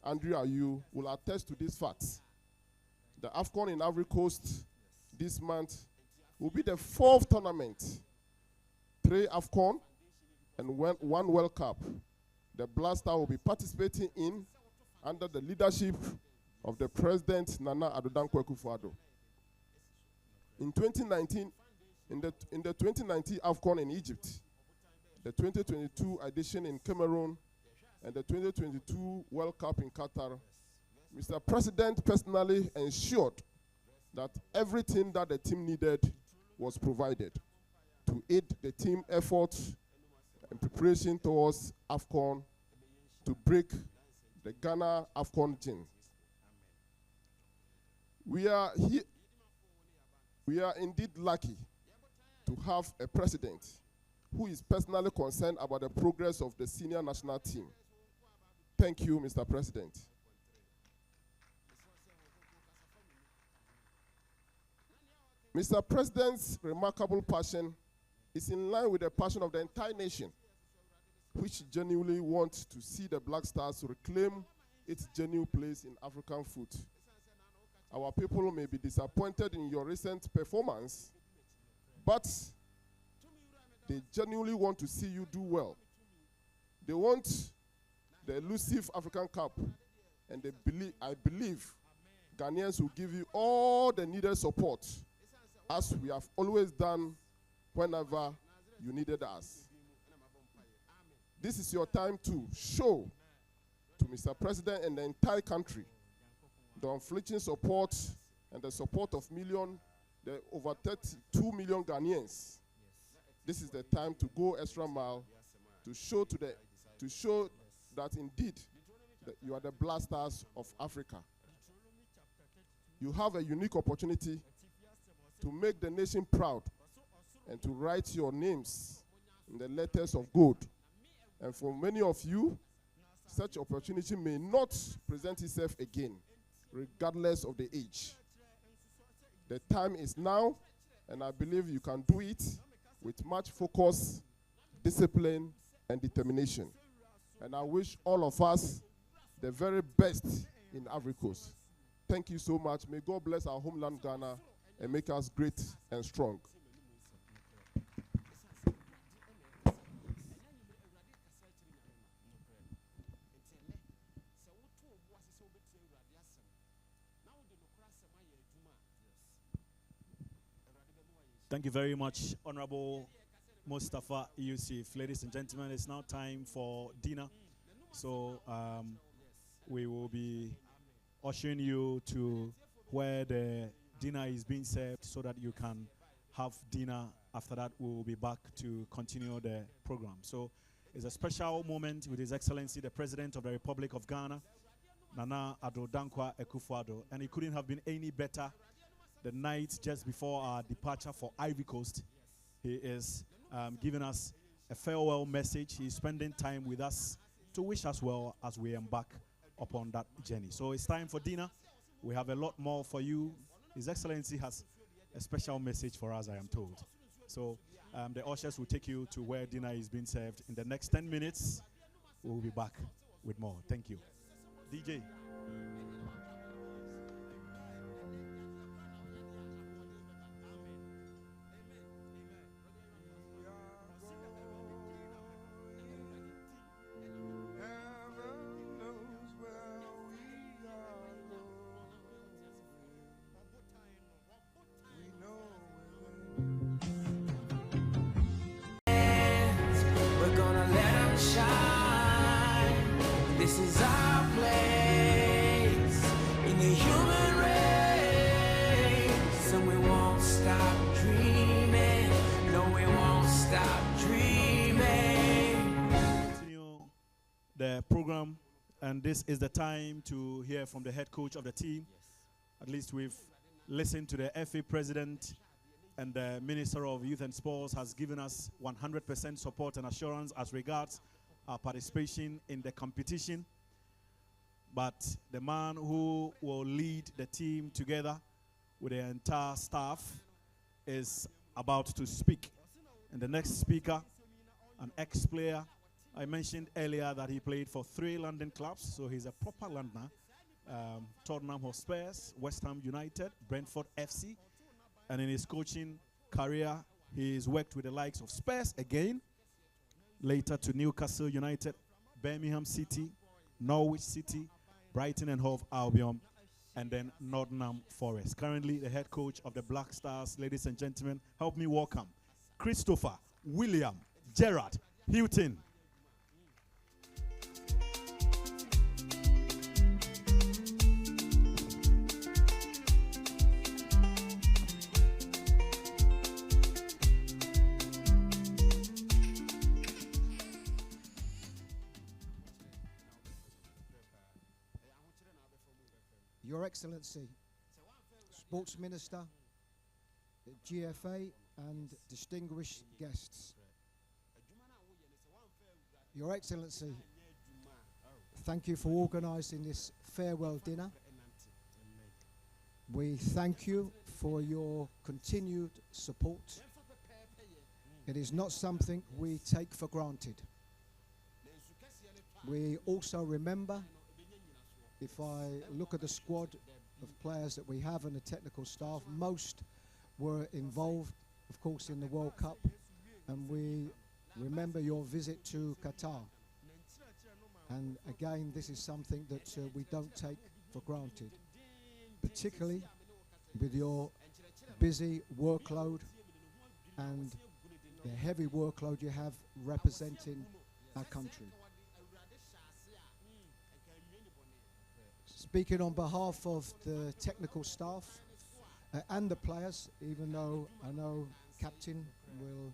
Andre Ayew, will attest to these facts. The Afcon in Ivory Coast this month will be the 4th tournament, 3 Afcon and 1 World Cup. The Blaster will be participating in under the leadership of the President Nana Addo Akufo. In 2019, in the 2019 Afcon in Egypt, the 2022 edition in Cameroon, and the 2022 World Cup in Qatar, Mr. President personally ensured that everything that the team needed was provided to aid the team efforts and preparation towards Afcon to break the Ghana Afcon gene. We are indeed lucky to have a president who is personally concerned about the progress of the senior national team. Thank you, Mr. President. Mr. President's remarkable passion is in line with the passion of the entire nation, which genuinely wants to see the Black Stars reclaim its genuine place in African foot. Our people may be disappointed in your recent performance, but they genuinely want to see you do well. They want the elusive African Cup, and I believe Ghanaians will give you all the needed support, as we have always done whenever you needed us. This is your time to show to Mr. President and the entire country the unflinching support and the support of the over 32 million Ghanaians. This is the time to go extra mile to show that indeed that you are the Black Stars of Africa. You have a unique opportunity to make the nation proud and to write your names in the letters of gold. And for many of you, such opportunity may not present itself again, regardless of the age. The time is now, and I believe you can do it with much focus, discipline, and determination. And I wish all of us the very best in Ivory Coast. Thank you so much. May God bless our homeland Ghana and make us great and strong. Thank you very much, Honorable Mustafa Yusuf. Ladies and gentlemen, it's now time for dinner. So we will be ushering you to where the dinner is being served so that you can have dinner. After that, we will be back to continue the program. So it's a special moment with His Excellency, the President of the Republic of Ghana, Nana Addo Akufo Addo. And it couldn't have been any better the night just before our departure for Ivory Coast. He is giving us a farewell message. He's spending time with us to wish us well as we embark upon that journey. So it's time for dinner. We have a lot more for you. His Excellency has a special message for us, I am told. So the ushers will take you to where dinner is being served. In the next 10 minutes, we'll be back with more. Thank you. DJ. This is our place in the human race, and we won't stop dreaming. No, we won't stop dreaming. Continue the program, and this is the time to hear from the head coach of the team. At least we've listened to the FA president, and the Minister of Youth and Sports has given us 100% support and assurance as regards our participation in the competition. But the man who will lead the team together with the entire staff is about to speak. And the next speaker, an ex-player, I mentioned earlier that he played for 3 London clubs, so he's a proper Londoner. Tottenham Hotspur, West Ham United, Brentford FC. And in his coaching career, he's worked with the likes of Spurs again, later to Newcastle United, Birmingham City, Norwich City, Brighton and Hove Albion, and then Nottingham Forest. Currently the head coach of the Black Stars. Ladies and gentlemen, help me welcome Christopher, William, Gerard, Hilton. Your Excellency, Sports Minister, the GFA, and distinguished guests. Your Excellency, thank you for organising this farewell dinner. We thank you for your continued support. It is not something we take for granted. We also remember, if I look at the squad of players that we have and the technical staff, most were involved, of course, in the World Cup. And we remember your visit to Qatar. And again, this is something that we don't take for granted, particularly with your busy workload and the heavy workload you have representing our country. Speaking on behalf of the technical staff and the players, even though I know Captain will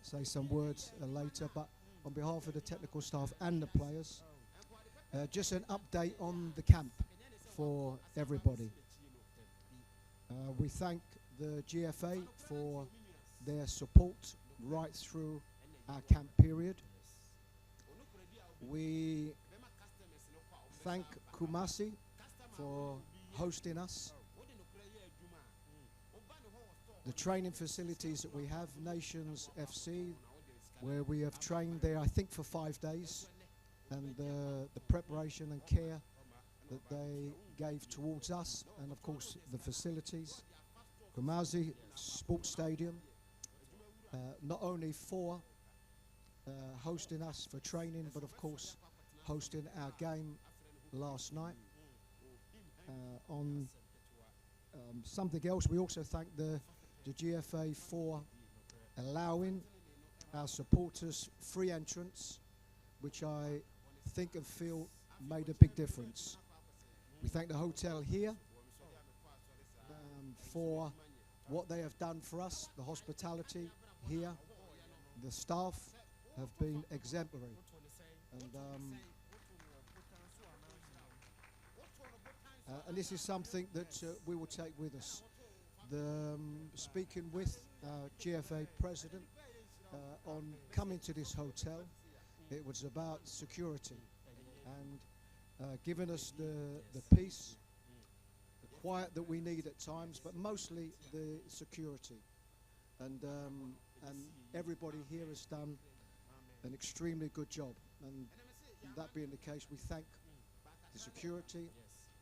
say some words later, but on behalf of the technical staff and the players, just an update on the camp for everybody. We thank the GFA for their support right through our camp period. We thank Kumasi for hosting us. The training facilities that we have, Nations FC, where we have trained there, I think, for 5 days, and the preparation and care that they gave towards us, and of course the facilities. Kumasi Sports Stadium, not only for hosting us for training, but of course hosting our game last night. On something else, we also thank the GFA for allowing our supporters free entrance, which I think and feel made a big difference. We thank the hotel here for what they have done for us, the hospitality here. The staff have been exemplary. And this is something that we will take with us. Speaking with our GFA president on coming to this hotel, it was about security and giving us the peace, the quiet that we need at times, but mostly the security. And everybody here has done an extremely good job. And that being the case, we thank the security,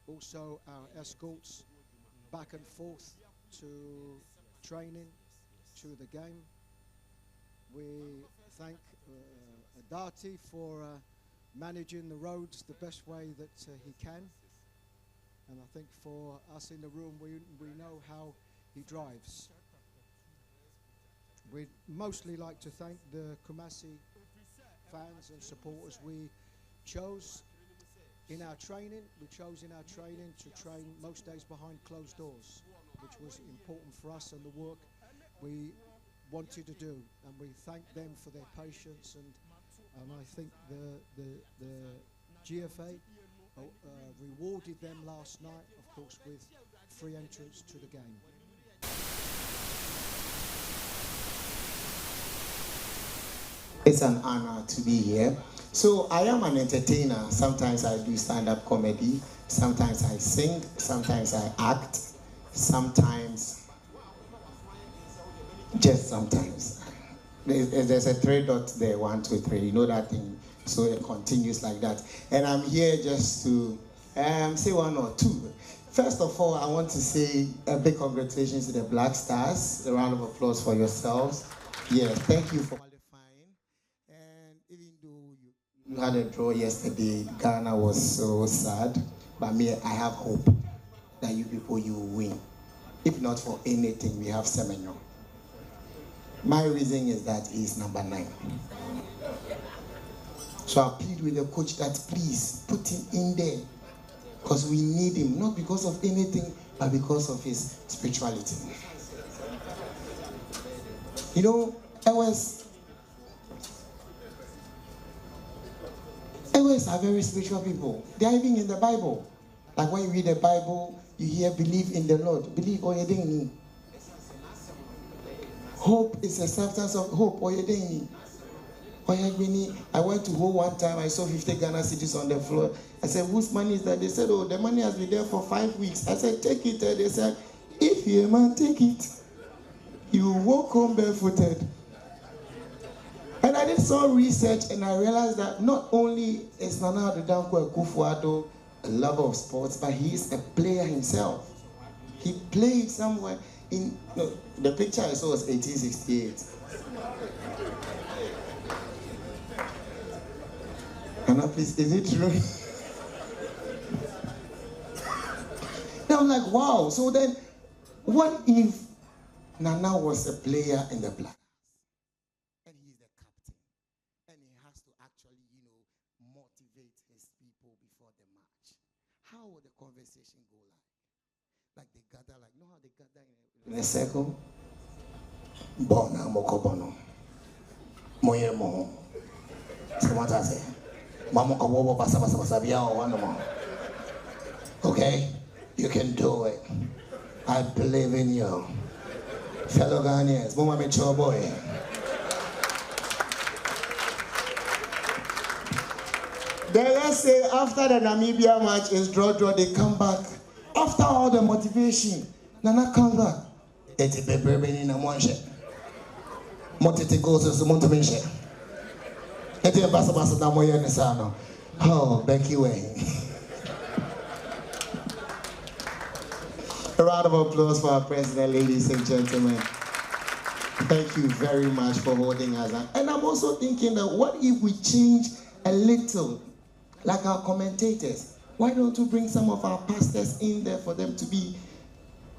also our escorts back and forth to training, to the game. We thank Adati for managing the roads the best way that he can. And I think for us in the room, we know how he drives. We'd mostly like to thank the Kumasi fans and supporters. We chose in our training to train most days behind closed doors, which was important for us and the work we wanted to do. And we thank them for their patience, and I think the GFA rewarded them last night, of course, with free entrance to the game. It's an honor to be here. So I am an entertainer. Sometimes I do stand-up comedy. Sometimes I sing. Sometimes I act. Sometimes, just sometimes. There's a 3 dots there, 1, 2, 3. You know that thing. So it continues like that. And I'm here just to say 1 or 2. First of all, I want to say a big congratulations to the Black Stars. A round of applause for yourselves. Yes, thank you for qualifying. And even though you had a draw yesterday, Ghana was so sad. But me, I have hope. that you people, you will win. If not for anything, we have Semenyo. My reason is that he's number 9. So I plead with the coach that please put him in there, because we need him, not because of anything, but because of his spirituality. You know, Ewes are very spiritual people. They are even in the Bible. Like when you read the Bible, you hear believe in the Lord. Believe or you didn't need. Hope is a substance of hope or you didn't need. I went to Ho one time, I saw 50 Ghana cities on the floor. I said, whose money is that? They said, oh, the money has been there for 5 weeks. I said, take it. They said, if you're a man, take it. You walk home barefooted. And I did some research and I realized that not only is Nana Addo Akufo a lover of sports, but he is a player himself. He played somewhere in, no, the picture I saw was 1868. Nana, please, is it true? Now I'm like, wow. So then, what if Nana was a player in the Black? And he's the captain. And he has to actually, motivate his people before the match. How would the conversation go like? Like they gather, like, how they gather in a circle? Bona mokobono. Moye mo. So what I say? Okay? You can do it. I believe in you. Fellow Ghanaians, Mama Mitchell boy. Then let's say after the Namibia match is draw, they come back. After all the motivation, Nana comes back. It's a baby in a monche. Motiti goes to Monteminche. It's a basa Namoya Nesano. Oh, Becky Way. A round of applause for our president, ladies and gentlemen. Thank you very much for holding us up. And I'm also thinking that what if we change a little, like our commentators? Why don't we bring some of our pastors in there for them to be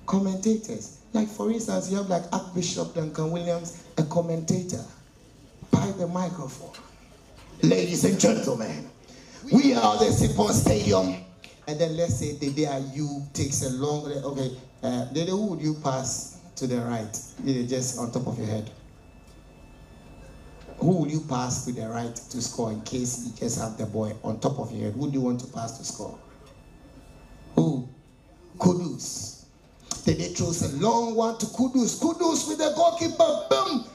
commentators? Like for instance, you have like Archbishop Duncan Williams, a commentator, by the microphone. Ladies and gentlemen, we are the Sipon Stadium. And then let's say the day you takes a long, okay, who would you pass to the right? Just on top of your head. Who would you pass to the right to score in case you just have the boy on top of your head? Who do you want to pass to score? Who? Kudus. Then they chose a long one to Kudus. Kudus with the goalkeeper. Boom!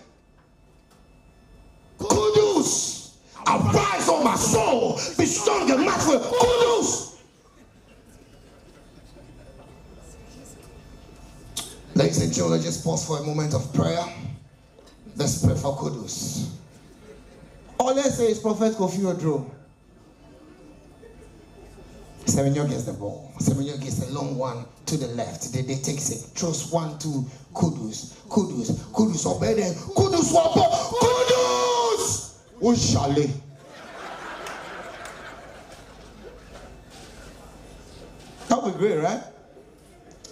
Kudus! Arise on my soul! Be strong and match for Kudus! Ladies and gentlemen, just pause for a moment of prayer. Let's pray for Kudus. Or let's say it's Prophet Kofi Odro. Semenyo gets the ball. Semenyo gets a long one to the left. They take it. Throws one to Kudus. Kudus obey them. Kudus wapa. Kudus! Ushale. That would be great, right?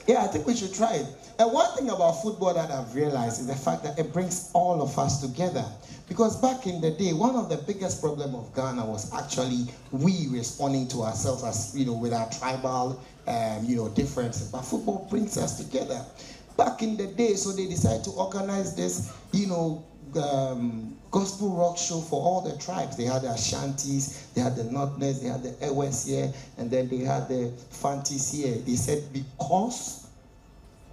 Yeah, I think we should try it. And one thing about football that I've realized is the fact that it brings all of us together. Because back in the day, one of the biggest problems of Ghana was actually we responding to ourselves as, with our tribal, differences. But football brings us together. Back in the day, so they decided to organize this, gospel rock show for all the tribes. They had the Ashantis, they had the Northerners, they had the Ewes here, and then they had the Fantis here. They said because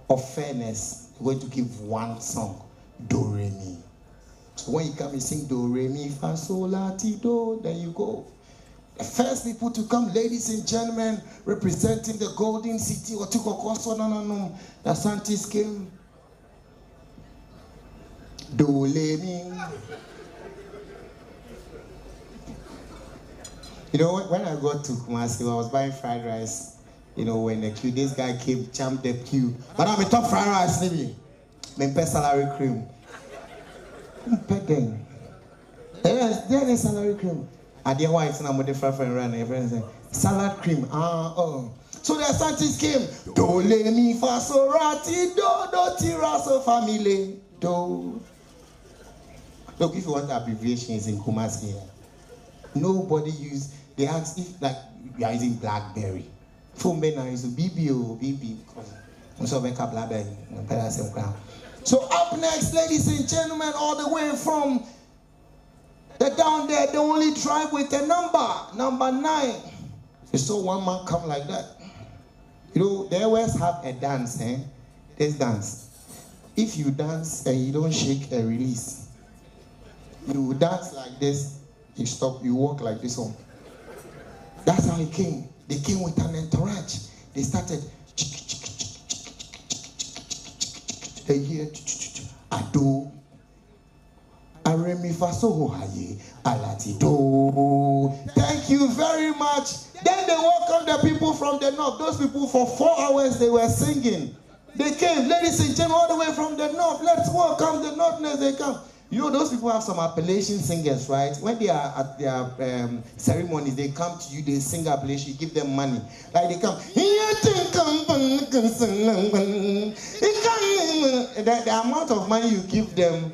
of fairness, we're going to give one song, Do Re Mi. So when you come and sing Do Re Mi Fa Sol La Ti Do, there you go. The first people to come, ladies and gentlemen, representing the Golden City, the Ashantis came. Do Re Mi. When I got to Kumasi, I was buying fried rice. When the queue, this guy came, jumped the queue. But I'm a top fried rice, maybe. I'm a salary cream. There is salary cream. I didn't want to know what the friend ran. salad cream. So the scientists came. Do, le, mi, fa, so, ra, ti, do, ti, ra, so, family, do. Look, if you want abbreviations in Kumasi here, nobody use, they ask if, like, you are using BlackBerry. Phone now is BB or BB. So up next, ladies and gentlemen, all the way from the down there, they only drive with a number 9. You saw one man come like that. You know, they always have a dance, eh? This dance. If you dance and you don't shake and release, you dance like this, you stop, you walk like this one. That's how he came. They came with an entourage. They started. They hear Addo, Aremi Faso Haye, Alati Do. Thank you very much. Then they welcomed the people from the north. Those people for 4 hours they were singing. They came, ladies and gentlemen, all the way from the north. Let's welcome the northerners. They come. You know, those people have some appellation singers, right? When they are at their ceremonies, they come to you, they sing appellation, you give them money. Like they come, the amount of money you give them,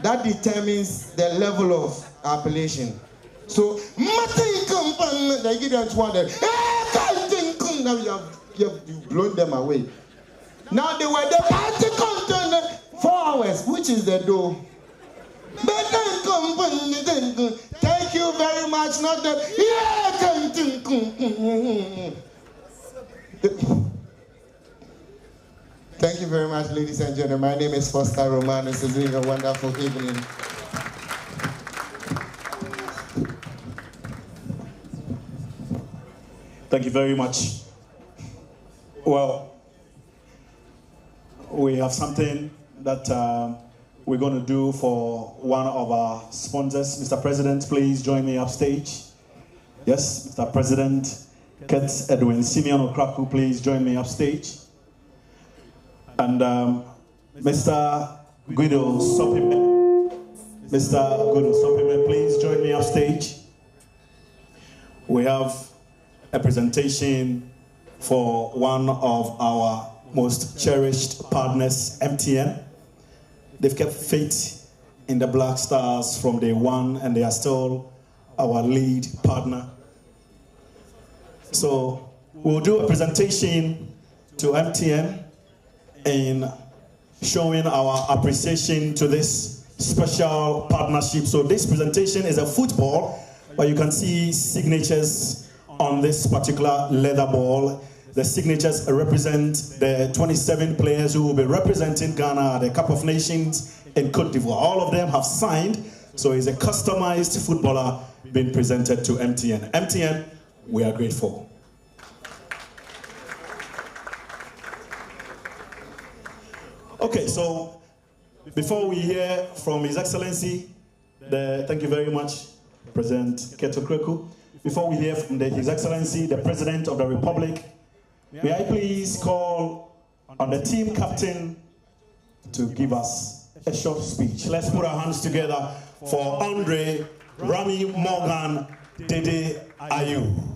that determines the level of appellation. So, they give them 200. Now you've blown them away. Now they were the party content 4 hours, which is the dough. Thank you very much. Not that. Thank you very much, ladies and gentlemen. My name is Foster Romanus. It's been a wonderful evening. Thank you very much. Well, we have something that we're going to do for one of our sponsors. Mr. President, please join me upstage. Yes, Mr. President, Ket Edwin Simeon Okraku, please join me upstage. And Mr. Guido Sopime, please join me upstage. We have a presentation for one of our most cherished partners, MTN. They've kept faith in the Black Stars from day one, and they are still our lead partner. So we'll do a presentation to MTN in showing our appreciation to this special partnership. So this presentation is a football, but you can see signatures on this particular leather ball. The signatures represent the 27 players who will be representing Ghana at the Cup of Nations in Cote d'Ivoire. All of them have signed, so it's a customized footballer being presented to MTN. MTN, we are grateful. Okay, so before we hear from His Excellency, thank you very much, President Keto Kreku. Before we hear from His Excellency, the President of the Republic, may I please call on the team captain to give us a short speech. Let's put our hands together for Andre Rami Morgan Dede Ayew.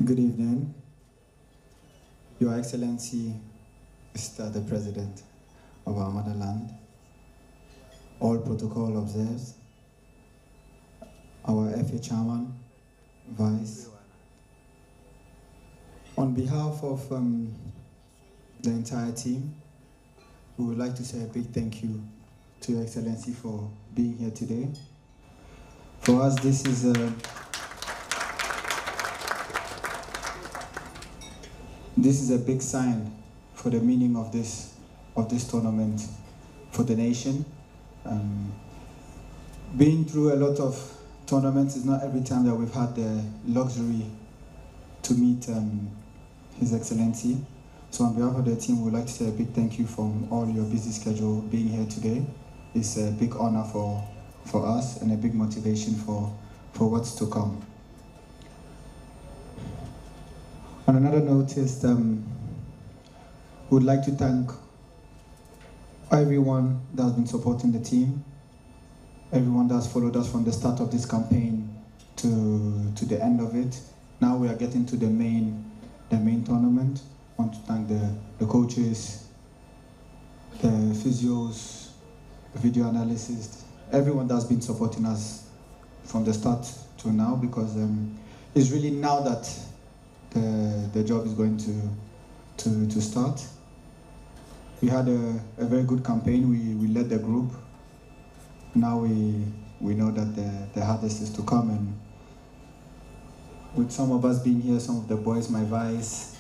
Good evening, Your Excellency, Mr. the President of our motherland, all protocol observers, our FA Chairman, Vice. On behalf of the entire team, we would like to say a big thank you to Your Excellency for being here today. For us, this is a big sign for the meaning of this tournament for the nation. Being through a lot of tournaments is not every time that we've had the luxury to meet His Excellency. So on behalf of the team, we'd like to say a big thank you from all your busy schedule being here today. It's a big honor for us and a big motivation for what's to come. On another note is, we'd like to thank everyone that's been supporting the team, everyone that's followed us from the start of this campaign to the end of it. Now we are getting to the main tournament. I want to thank the coaches, the physios, the video analysts, everyone that's been supporting us from the start to now, because it's really now that the job is going to start. We had a very good campaign. We led the group. Now we know that the hardest is to come, and with some of us being here, some of the boys, my vice,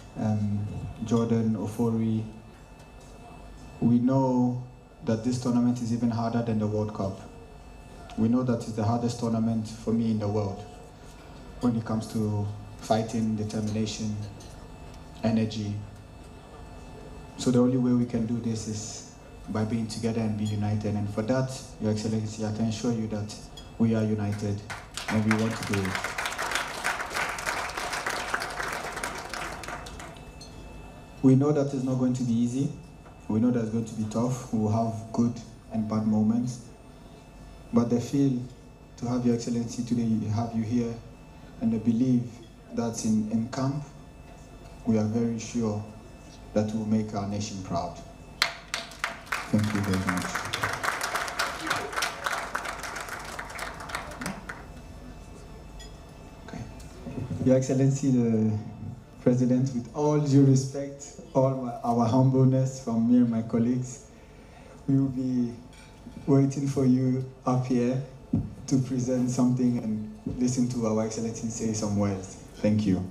Jordan, Ofori, we know that this tournament is even harder than the World Cup. We know that it's the hardest tournament for me in the world when it comes to fighting, determination, energy. So the only way we can do this is by being together and be united. And for that, Your Excellency, I can assure you that we are united and we want to do it. We know that it's not going to be easy. We know that it's going to be tough. We will have good and bad moments. But the feel to have Your Excellency today, have you here, and the belief that's in camp, we are very sure that will make our nation proud. Thank you very much. Okay. Your Excellency, the President, with all due respect, our humbleness from me and my colleagues, we will be waiting for you up here to present something and listen to our Excellency say some words. Thank you.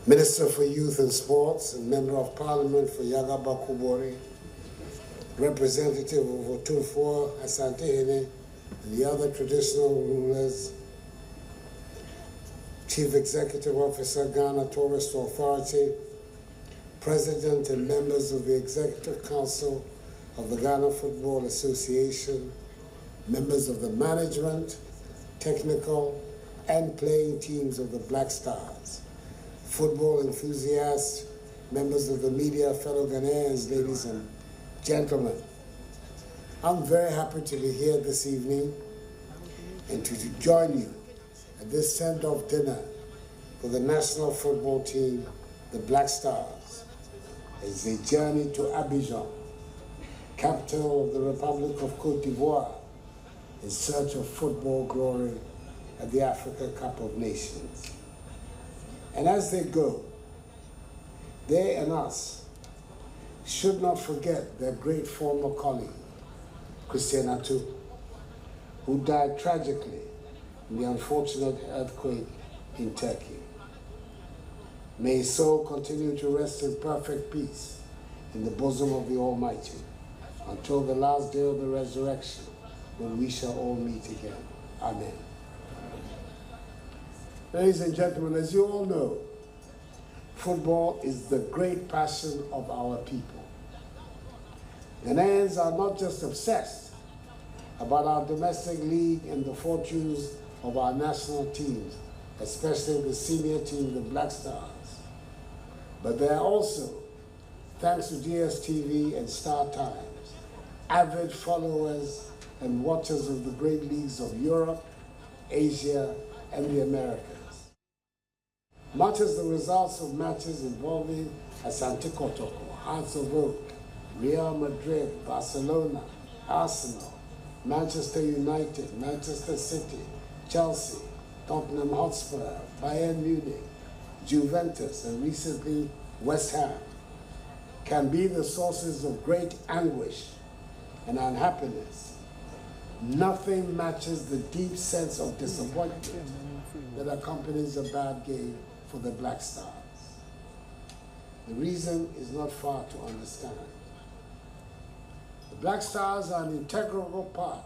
Minister for Youth and Sports and Member of Parliament for Yagaba Kubori, representative of Otufo, Asante Hene, and the other traditional rulers, Chief Executive Officer, Ghana Tourist Authority, President and members of the Executive Council of the Ghana Football Association, members of the management, technical, and playing teams of the Black Stars, football enthusiasts, members of the media, fellow Ghanaians, ladies and gentlemen. I'm very happy to be here this evening and to join you at this send-off dinner for the national football team, the Black Stars, as they journey to Abidjan, capital of the Republic of Cote d'Ivoire, in search of football glory at the Africa Cup of Nations. And as they go, they and us should not forget their great former colleague, Christian Addo, who died tragically in the unfortunate earthquake in Turkey. May his soul continue to rest in perfect peace in the bosom of the Almighty until the last day of the resurrection, when we shall all meet again. Amen. Ladies and gentlemen, as you all know, football is the great passion of our people. Ghanaians are not just obsessed about our domestic league and the fortunes of our national teams, especially the senior team, the Black Stars, but they are also, thanks to DSTV and Star Times, avid followers and watchers of the great leagues of Europe, Asia, and the Americas. Much as the results of matches involving Asante Kotoko, Hearts of Oak, Real Madrid, Barcelona, Arsenal, Manchester United, Manchester City, Chelsea, Tottenham Hotspur, Bayern Munich, Juventus, and recently West Ham, can be the sources of great anguish and unhappiness. Nothing matches the deep sense of disappointment that accompanies a bad game for the Black Stars. The reason is not far to understand. The Black Stars are an integral part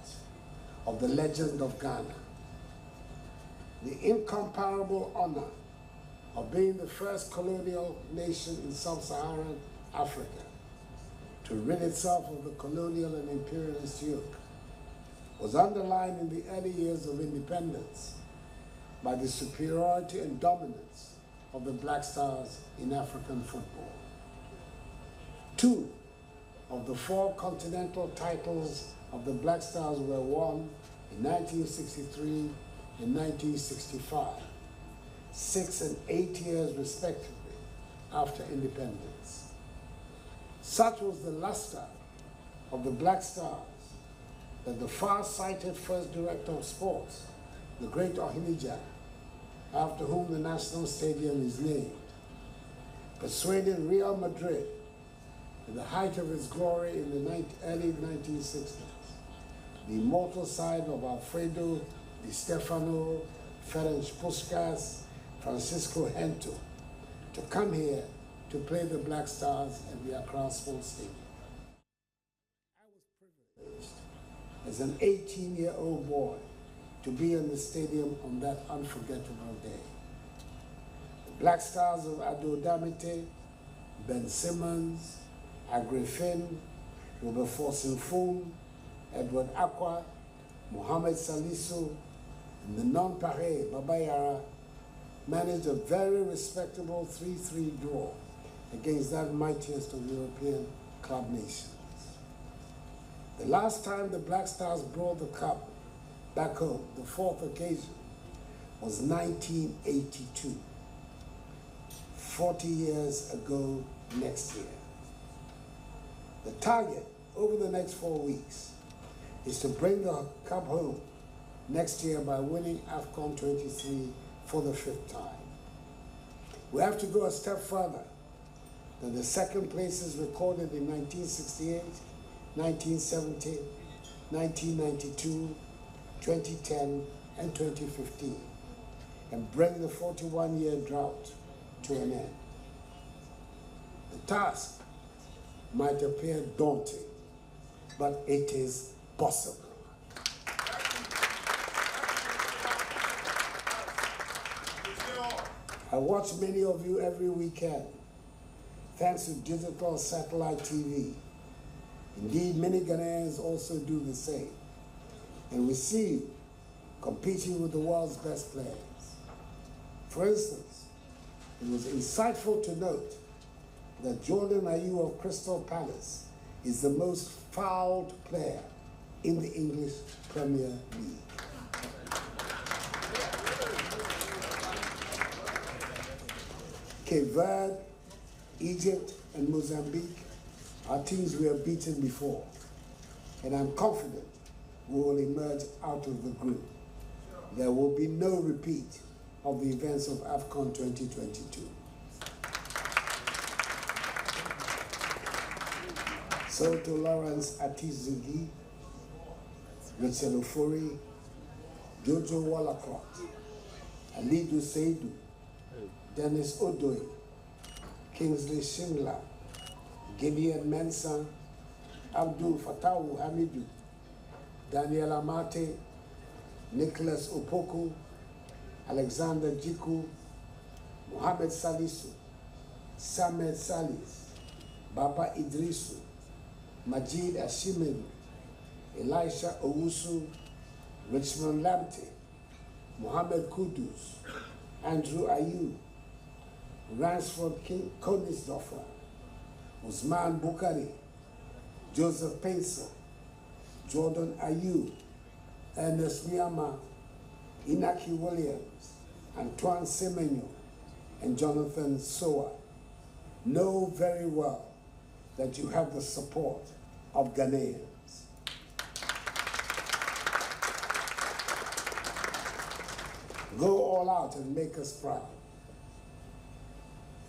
of the legend of Ghana. The incomparable honor of being the first colonial nation in sub-Saharan Africa to rid itself of the colonial and imperialist yoke was underlined in the early years of independence by the superiority and dominance of the Black Stars in African football. 2 of the 4 continental titles of the Black Stars were won in 1963 and 1965, 6 and 8 years respectively after independence. Such was the luster of the Black Stars that the far-sighted first director of sports, the great Ohinija, after whom the National Stadium is named, persuaded Real Madrid, at the height of its glory in the early 1960s, the immortal side of Alfredo Di Stefano, Ferenc Puskas, Francisco Hento, to come here to play the Black Stars at the Accra Sports Stadium. I was privileged as an 18-year-old boy to be in the stadium on that unforgettable day. The Black Stars of Addo Damite, Ben Simmons, Agrifin, Wilberforce Nfum, Edward Aqua, Mohamed Salisu, and the non-pare Babayara managed a very respectable 3-3 draw against that mightiest of European club nations. The last time the Black Stars brought the cup back home, the 4th occasion, was 1982, 40 years ago next year. The target over the next 4 weeks is to bring the cup home next year by winning Afcon 23 for the 5th time. We have to go a step further than the second places recorded in 1968, 1970, 1992, 2010, and 2015, and bring the 41-year drought to an end. The task might appear daunting, but it is possible. I watch many of you every weekend, thanks to digital satellite TV. Indeed, many Ghanaians also do the same. And we see you competing with the world's best players. For instance, it was insightful to note that Jordan Ayew of Crystal Palace is the most fouled player in the English Premier League. Cape Verde, Egypt, and Mozambique are teams we have beaten before, and I'm confident we will emerge out of the group. There will be no repeat of the events of Afcon 2022. So to Lawrence Atizugi, Richard Ofori, Jojo Wallacott, Alidu Seidu, Dennis Odoi, Kingsley Shingla, Gideon Mensah, Abdul Fatawu Hamidou, Daniel Amate, Nicholas Opoku, Alexander Jiku, Mohamed Salisu, Samed Salis, Baba Idrisu, Majid Ashimedu, Elisha Owusu, Richmond Lamptey, Mohamed Kudus, Andrew Ayew, Ransford Konisdorfer, Usman Bukari, Joseph Pensa, Jordan Ayew, Ernest Miama, Inaki Williams, Antoine Semenyo, and Jonathan Soa. Know very well that you have the support of Ghanaians. Go all out and make us proud.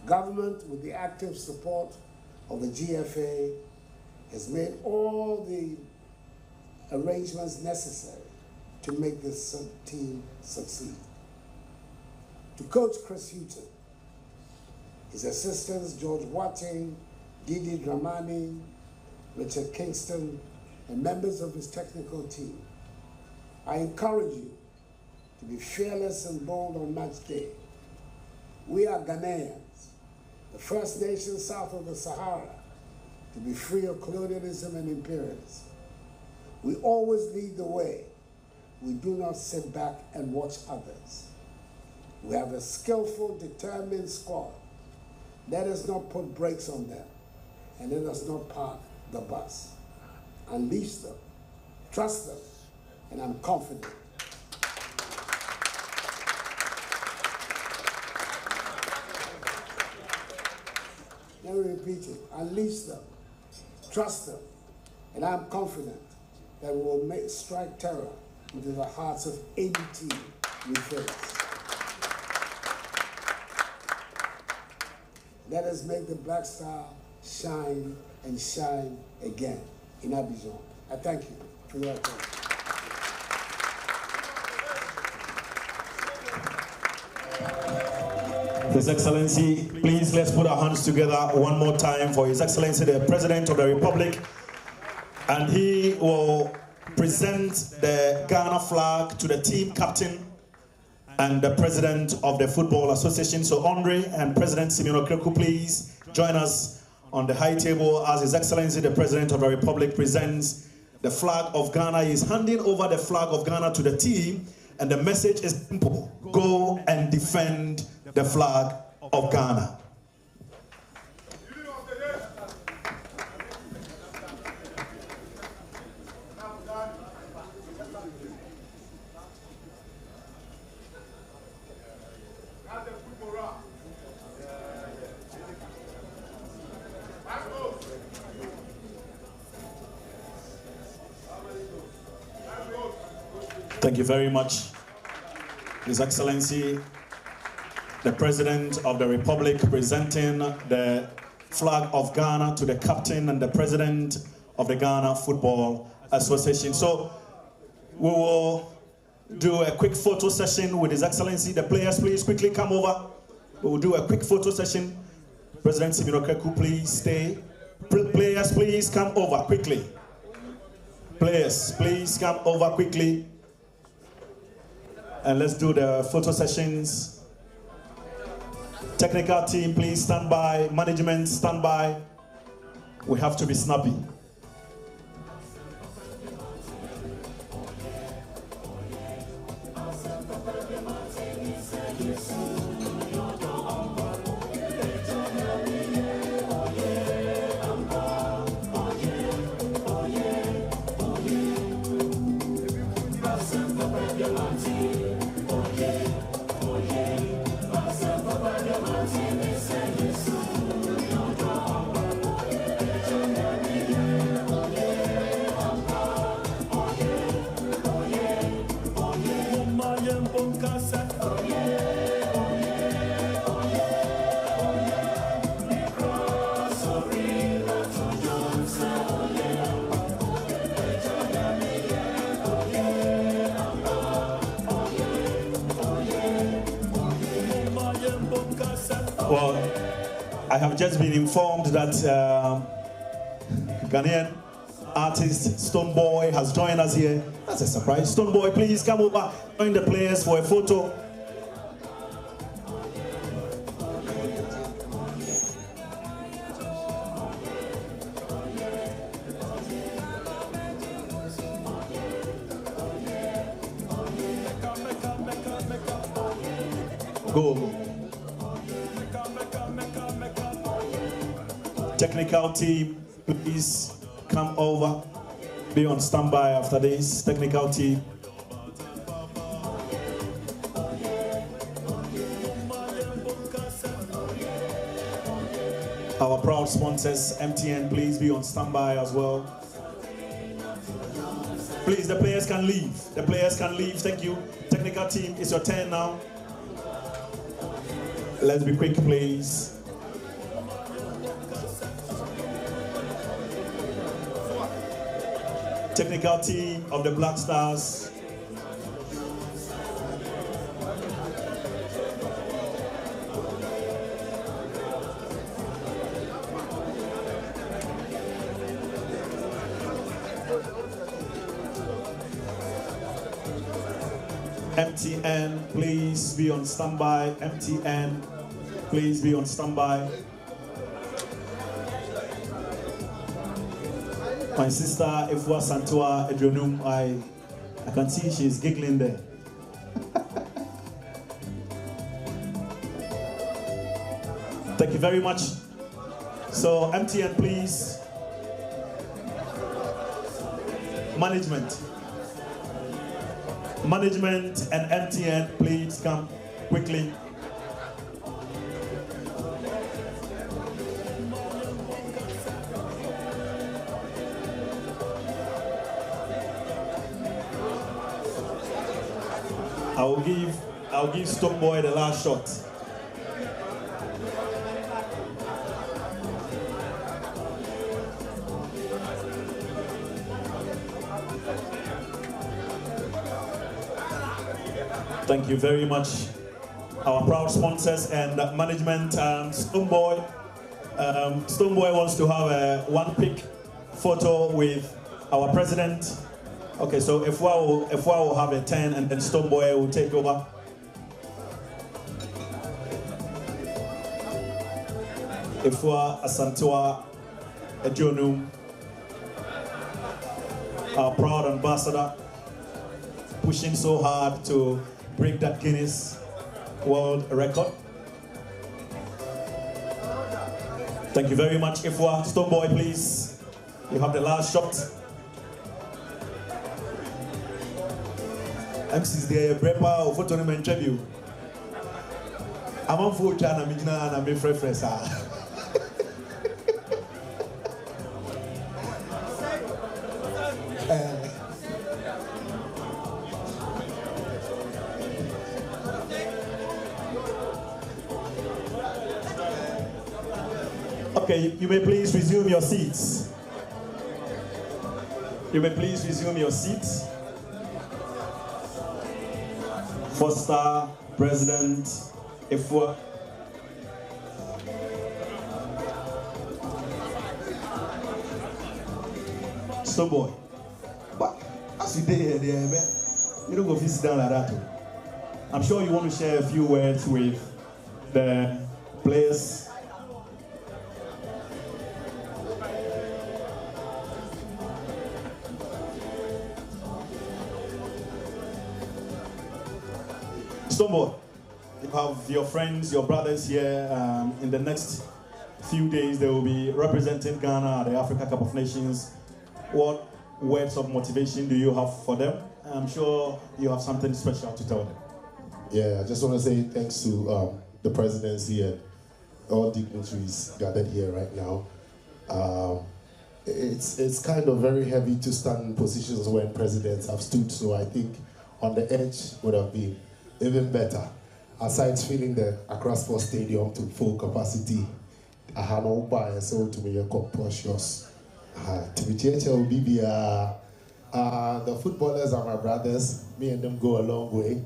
Government, with the active support of the GFA, has made all the arrangements necessary to make this team succeed. To coach Chris Hutton, his assistants George Watting, Didi Dramani, Richard Kingston, and members of his technical team, I encourage you to be fearless and bold on match day. We are Ghanaians, the first nation south of the Sahara to be free of colonialism and imperialism. We always lead the way. We do not sit back and watch others. We have a skillful, determined squad. Let us not put brakes on them, and let us not park the bus. Unleash them, trust them, and I'm confident. Let me repeat it. Unleash them, trust them, and I'm confident that we will strike terror into the hearts of any team we face. Let us make the Black Star shine and shine again in Abidjan. I thank you for your attention. His Excellency, please let's put our hands together one more time for His Excellency, the President of the Republic. And he will present the Ghana flag to the team captain and the President of the Football Association. So Andre and President Simeon Okreku, please join us on the high table as His Excellency, the President of the Republic, presents the flag of Ghana. He is handing over the flag of Ghana to the team, and the message is simple: go and defend the flag of Ghana. Thank you very much, His Excellency, the President of the Republic, presenting the flag of Ghana to the captain and the President of the Ghana Football Association. So we will do a quick photo session with His Excellency. The players, please quickly come over. We will do a quick photo session. President Simeon Okreku, please stay. Players, please come over quickly. Players, please come over quickly. And let's do the photo sessions. Technical team, please stand by. Management, stand by. We have to be snappy. Well, I have just been informed that Ghanaian artist Stoneboy has joined us here. That's a surprise. Stoneboy, please come over, join the players for a photo. Go. Technical team, please come over. Be on standby after this. Technical team. Our proud sponsors, MTN, please be on standby as well. Please, the players can leave. The players can leave. Thank you. Technical team, it's your turn now. Let's be quick, please. Technical team of the Black Stars. MTN, please be on standby. MTN, please be on standby. My sister, Ifwa Santua Edronum, I can see she's giggling there. Thank you very much. So, MTN, please. Management and MTN, please come quickly. I'll give Stoneboy the last shot. Thank you very much. Our proud sponsors and management, Stoneboy. Stoneboy wants to have a one-pic photo with our president. Okay, so if we will have a 10 and then Stoneboy will take over. Ifwa Asantua Ejonum, our proud ambassador, pushing so hard to break that Guinness World Record. Thank you very much, Ifwa. Stoneboy, please. You have the last shot. MC's there, Brepa, or photo and tribute. I'm on for China, Mijna, and I'm a fresh. Okay, you may please resume your seats. You may please resume your seats. Foster, President, Ifwa. Stoneboy. But as you did here, man, you don't go sit down like that. I'm sure you want to share a few words with the players. Stoneboy, you have your friends, your brothers here. In the next few days, they will be representing Ghana at the Africa Cup of Nations. What words of motivation do you have for them? I'm sure you have something special to tell them. Yeah, I just want to say thanks to the presidency and all dignitaries gathered here right now. It's kind of very heavy to stand in positions when presidents have stood, so I think on the edge would have been even better. Aside feeling the Accra Sports Stadium to full capacity, I had no bias, so to me, cautious. To be the footballers are my brothers. Me and them go a long way,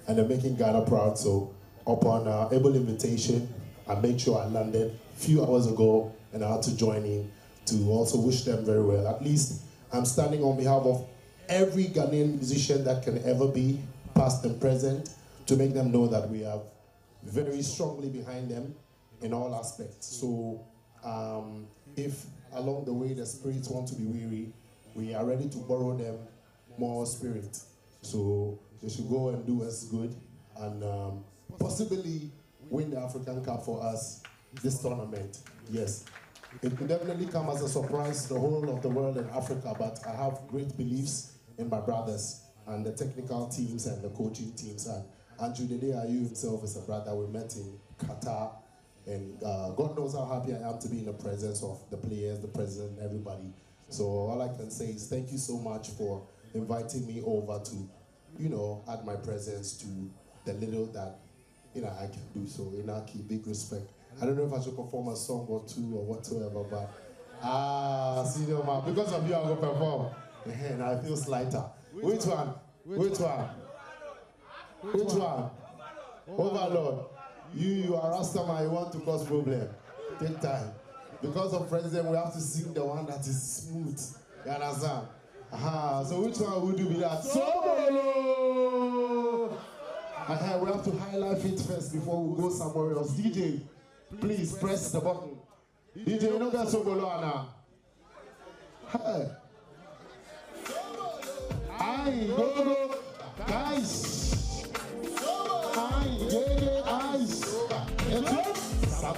and they're making Ghana proud. So, upon able invitation, I made sure I landed a few hours ago, and I had to join in to also wish them very well. At least I'm standing on behalf of every Ghanaian musician that can ever be, past and present, to make them know that we are very strongly behind them in all aspects. So if along the way the spirits want to be weary, we are ready to borrow them more spirit. So they should go and do us good and possibly win the African Cup for us this tournament. Yes. It will definitely come as a surprise to the whole of the world and Africa, but I have great beliefs in my brothers and the technical teams and the coaching teams. And Andrew Dede Ayew himself is a brother we met in Qatar. And God knows how happy I am to be in the presence of the players, the president, everybody. So all I can say is thank you so much for inviting me over to, you know, add my presence to the little that, you know, I can do. So in our key, big respect. I don't know if I should perform a song or two or whatsoever, but senior man, because of you, I'm going to perform. And I feel lighter. Which one? Which one? Which one? Overlord. You are Rastaman, you want to cause problem. Take time. Because of president, we have to sing the one that is smooth. You understand? So which one would you be that? Solo! We have to highlight it first before we go somewhere else. DJ, please press the button. DJ, you know that Solo now. Hey. Aye, go, guys. Aye, eyes. It's up.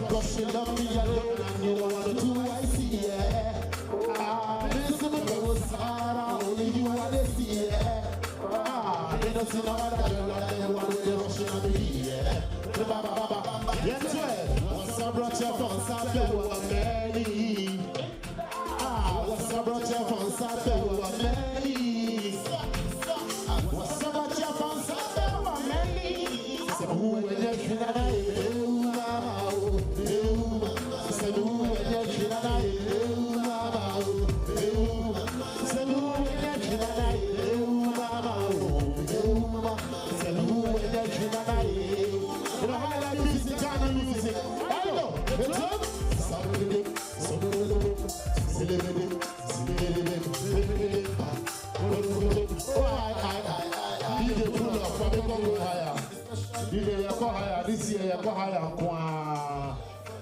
Cause you love me alone and you don't want to do I see, yeah. This is the most only you want to see, yeah. They don't see no other girl and they want to rush in on me, yeah. Yes, well, what's up, brother, from Sapelo, Mary? What's up, brother, from Sapelo, Mary? What's up, brother, from Sapelo, Mary? So who are you? This year, you're going higher.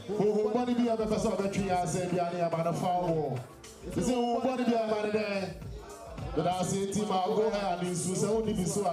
Who want to be a professor of entry and say, be a man of foul? This is who want to be a man there. But I say, Tim, I'll go higher and so say, only be so.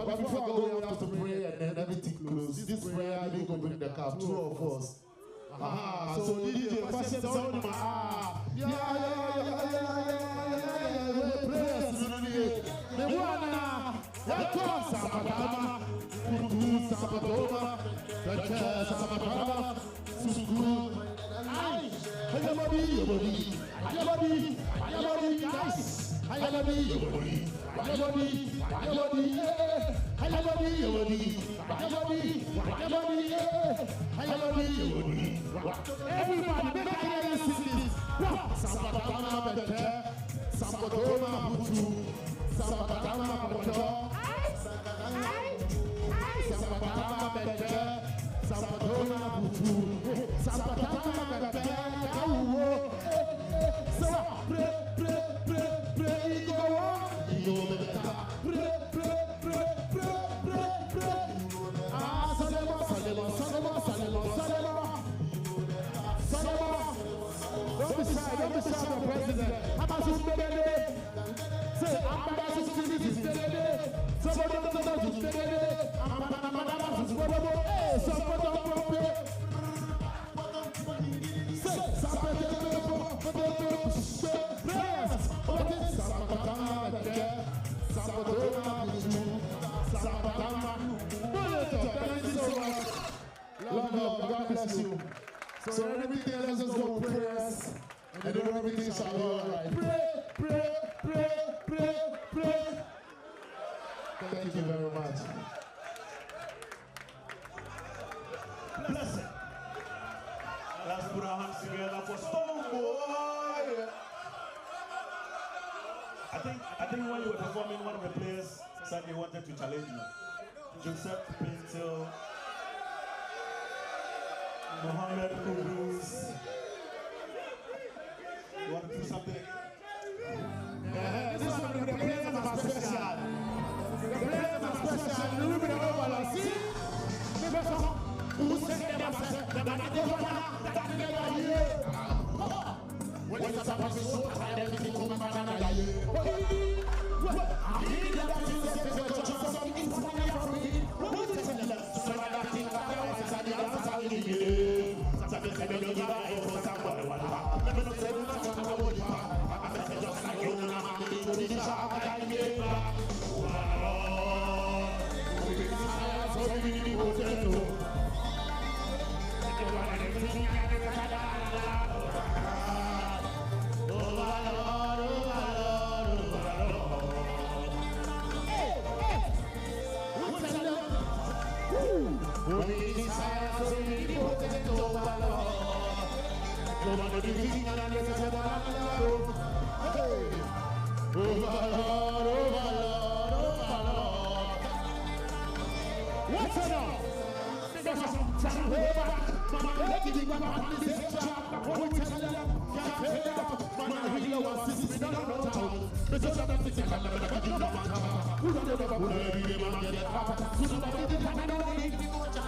But before I go, we have to pray and then everything closes. This prayer, we go bring the cup, two of us. So DJ, first sound, God bless you. So everything, let's just go with prayers, and then everything shall be all right. Pray. Thank you very much. Bless it. Let's put our hands together for Stone Boy. I think when you were performing, one of the players said they wanted to challenge you. Joseph Pinto, Mohammed Kudus. You want to do something? This is one of the players that are special. The players that are special. You will be over. See? Who said they must say the banana that never hear? When it's a person, everything comes from another year. I need that to say to just something funny for me. What is it? So that thing that I was at the answer in the game. Something said, you give a for somebody. Let me say, you don't know what you are. I said, just like you know, I'm going to the shop and I gave back. Wow. We can see so many people tell what's up? From way back, man, let it go on this job. What we tell them, can't pay that. Man, I really want to see me down the town. But you're not thinking I'm never going to do that. Who don't ever put a baby man get it up? So nobody did not know it.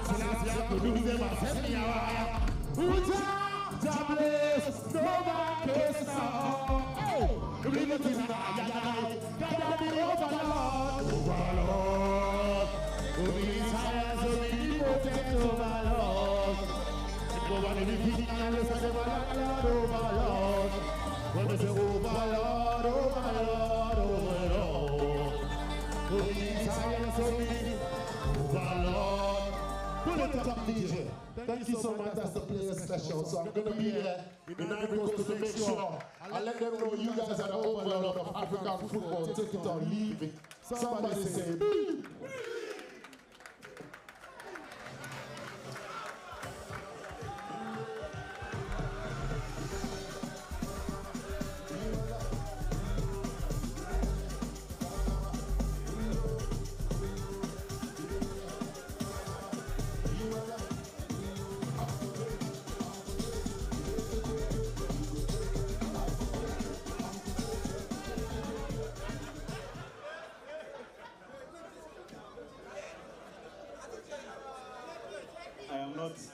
So now you have to do them and send me a wire. Who's up? Jobless, no man cares now. Hey, we look in the eye. Gotta be overlord. Overlord. We desire so many protect overlord. Nobody be thinking unless I say overlord. When they say overlord, we desire so many overlord. Pull it up, DJ. Thank you so much. That's the player special. So I'm going to be here in Ivory Coast to make sure I let them know you guys are the overlord of African football. Take it or leave it. Somebody say, boo!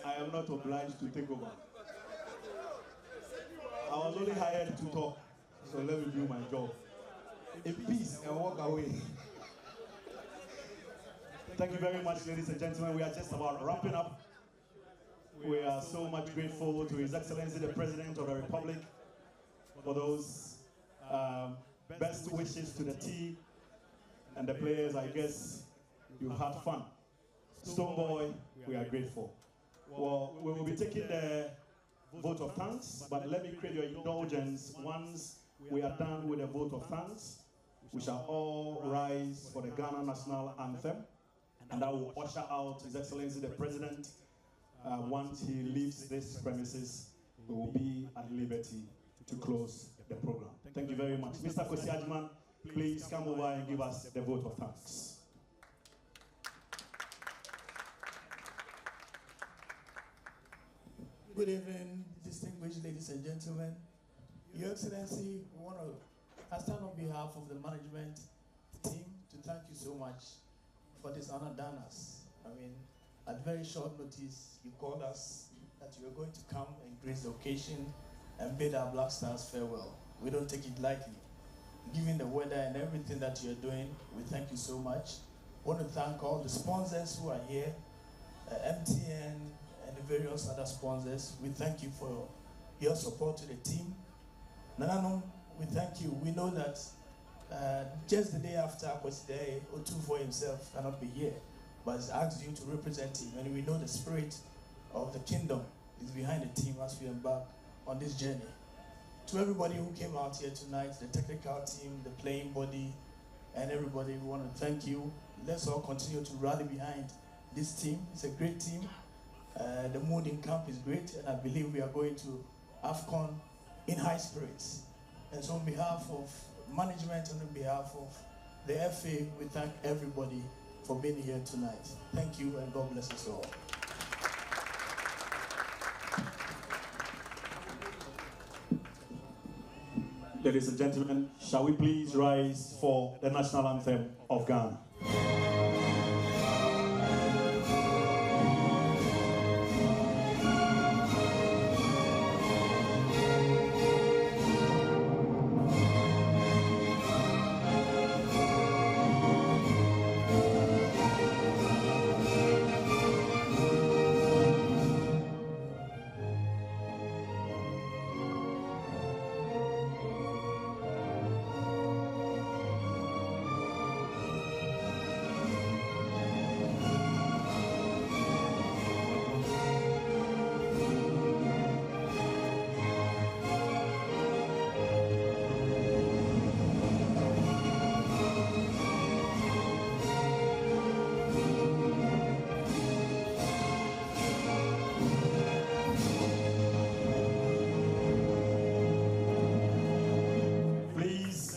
I am not obliged to take over. I was only hired to talk, so let me do my job in peace and walk away. Thank you very much, ladies and gentlemen. We are just about wrapping up. We are so much grateful to His Excellency the President of the Republic for those best wishes to the team. and the players, I guess you had fun. Stoneboy, we are grateful. Well, we will be taking the vote of thanks, but let me crave your indulgence. Once we are done with the vote of thanks, we shall all rise for the Ghana National Anthem, and I will usher out His Excellency the President. Once he leaves this premises, we will be at liberty to close the program. Thank you very much. Mr. Kwesi Agyemang, please come over and give us the vote of thanks. Good evening, distinguished ladies and gentlemen. Your Excellency, I stand on behalf of the management team to thank you so much for this honor done us. I mean, at very short notice, you called us that you were going to come and grace the occasion and bid our Black Stars farewell. We don't take it lightly. Given the weather and everything that you're doing, we thank you so much. I want to thank all the sponsors who are here, MTN and the various other sponsors. We thank you for your support to the team. Nananom, we thank you. We know that just the day after Akwesi Day, Otufo himself cannot be here, but he's asked you to represent him, and we know the spirit of the kingdom is behind the team as we embark on this journey. To everybody who came out here tonight, the technical team, the playing body, and everybody, we want to thank you. Let's all continue to rally behind this team. It's a great team. The mood in camp is great, and I believe we are going to Afcon in high spirits. And so on behalf of management and on behalf of the FA, we thank everybody for being here tonight. Thank you, and God bless us all. Ladies and gentlemen, shall we please rise for the national anthem of Ghana?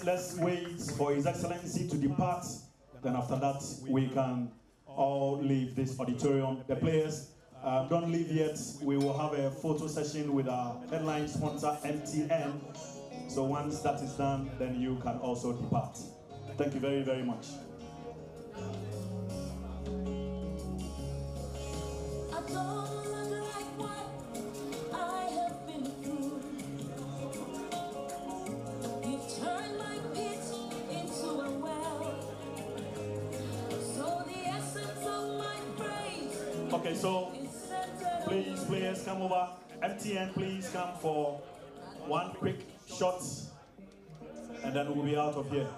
Let's wait for His Excellency to depart. Then after that, we can all leave this auditorium. The players, don't leave yet. We will have a photo session with our headline sponsor, MTN. So once that is done, then you can also depart. Thank you very, very much. Okay, so please, players, come over. MTN, please come for one quick shot, and then we'll be out of here.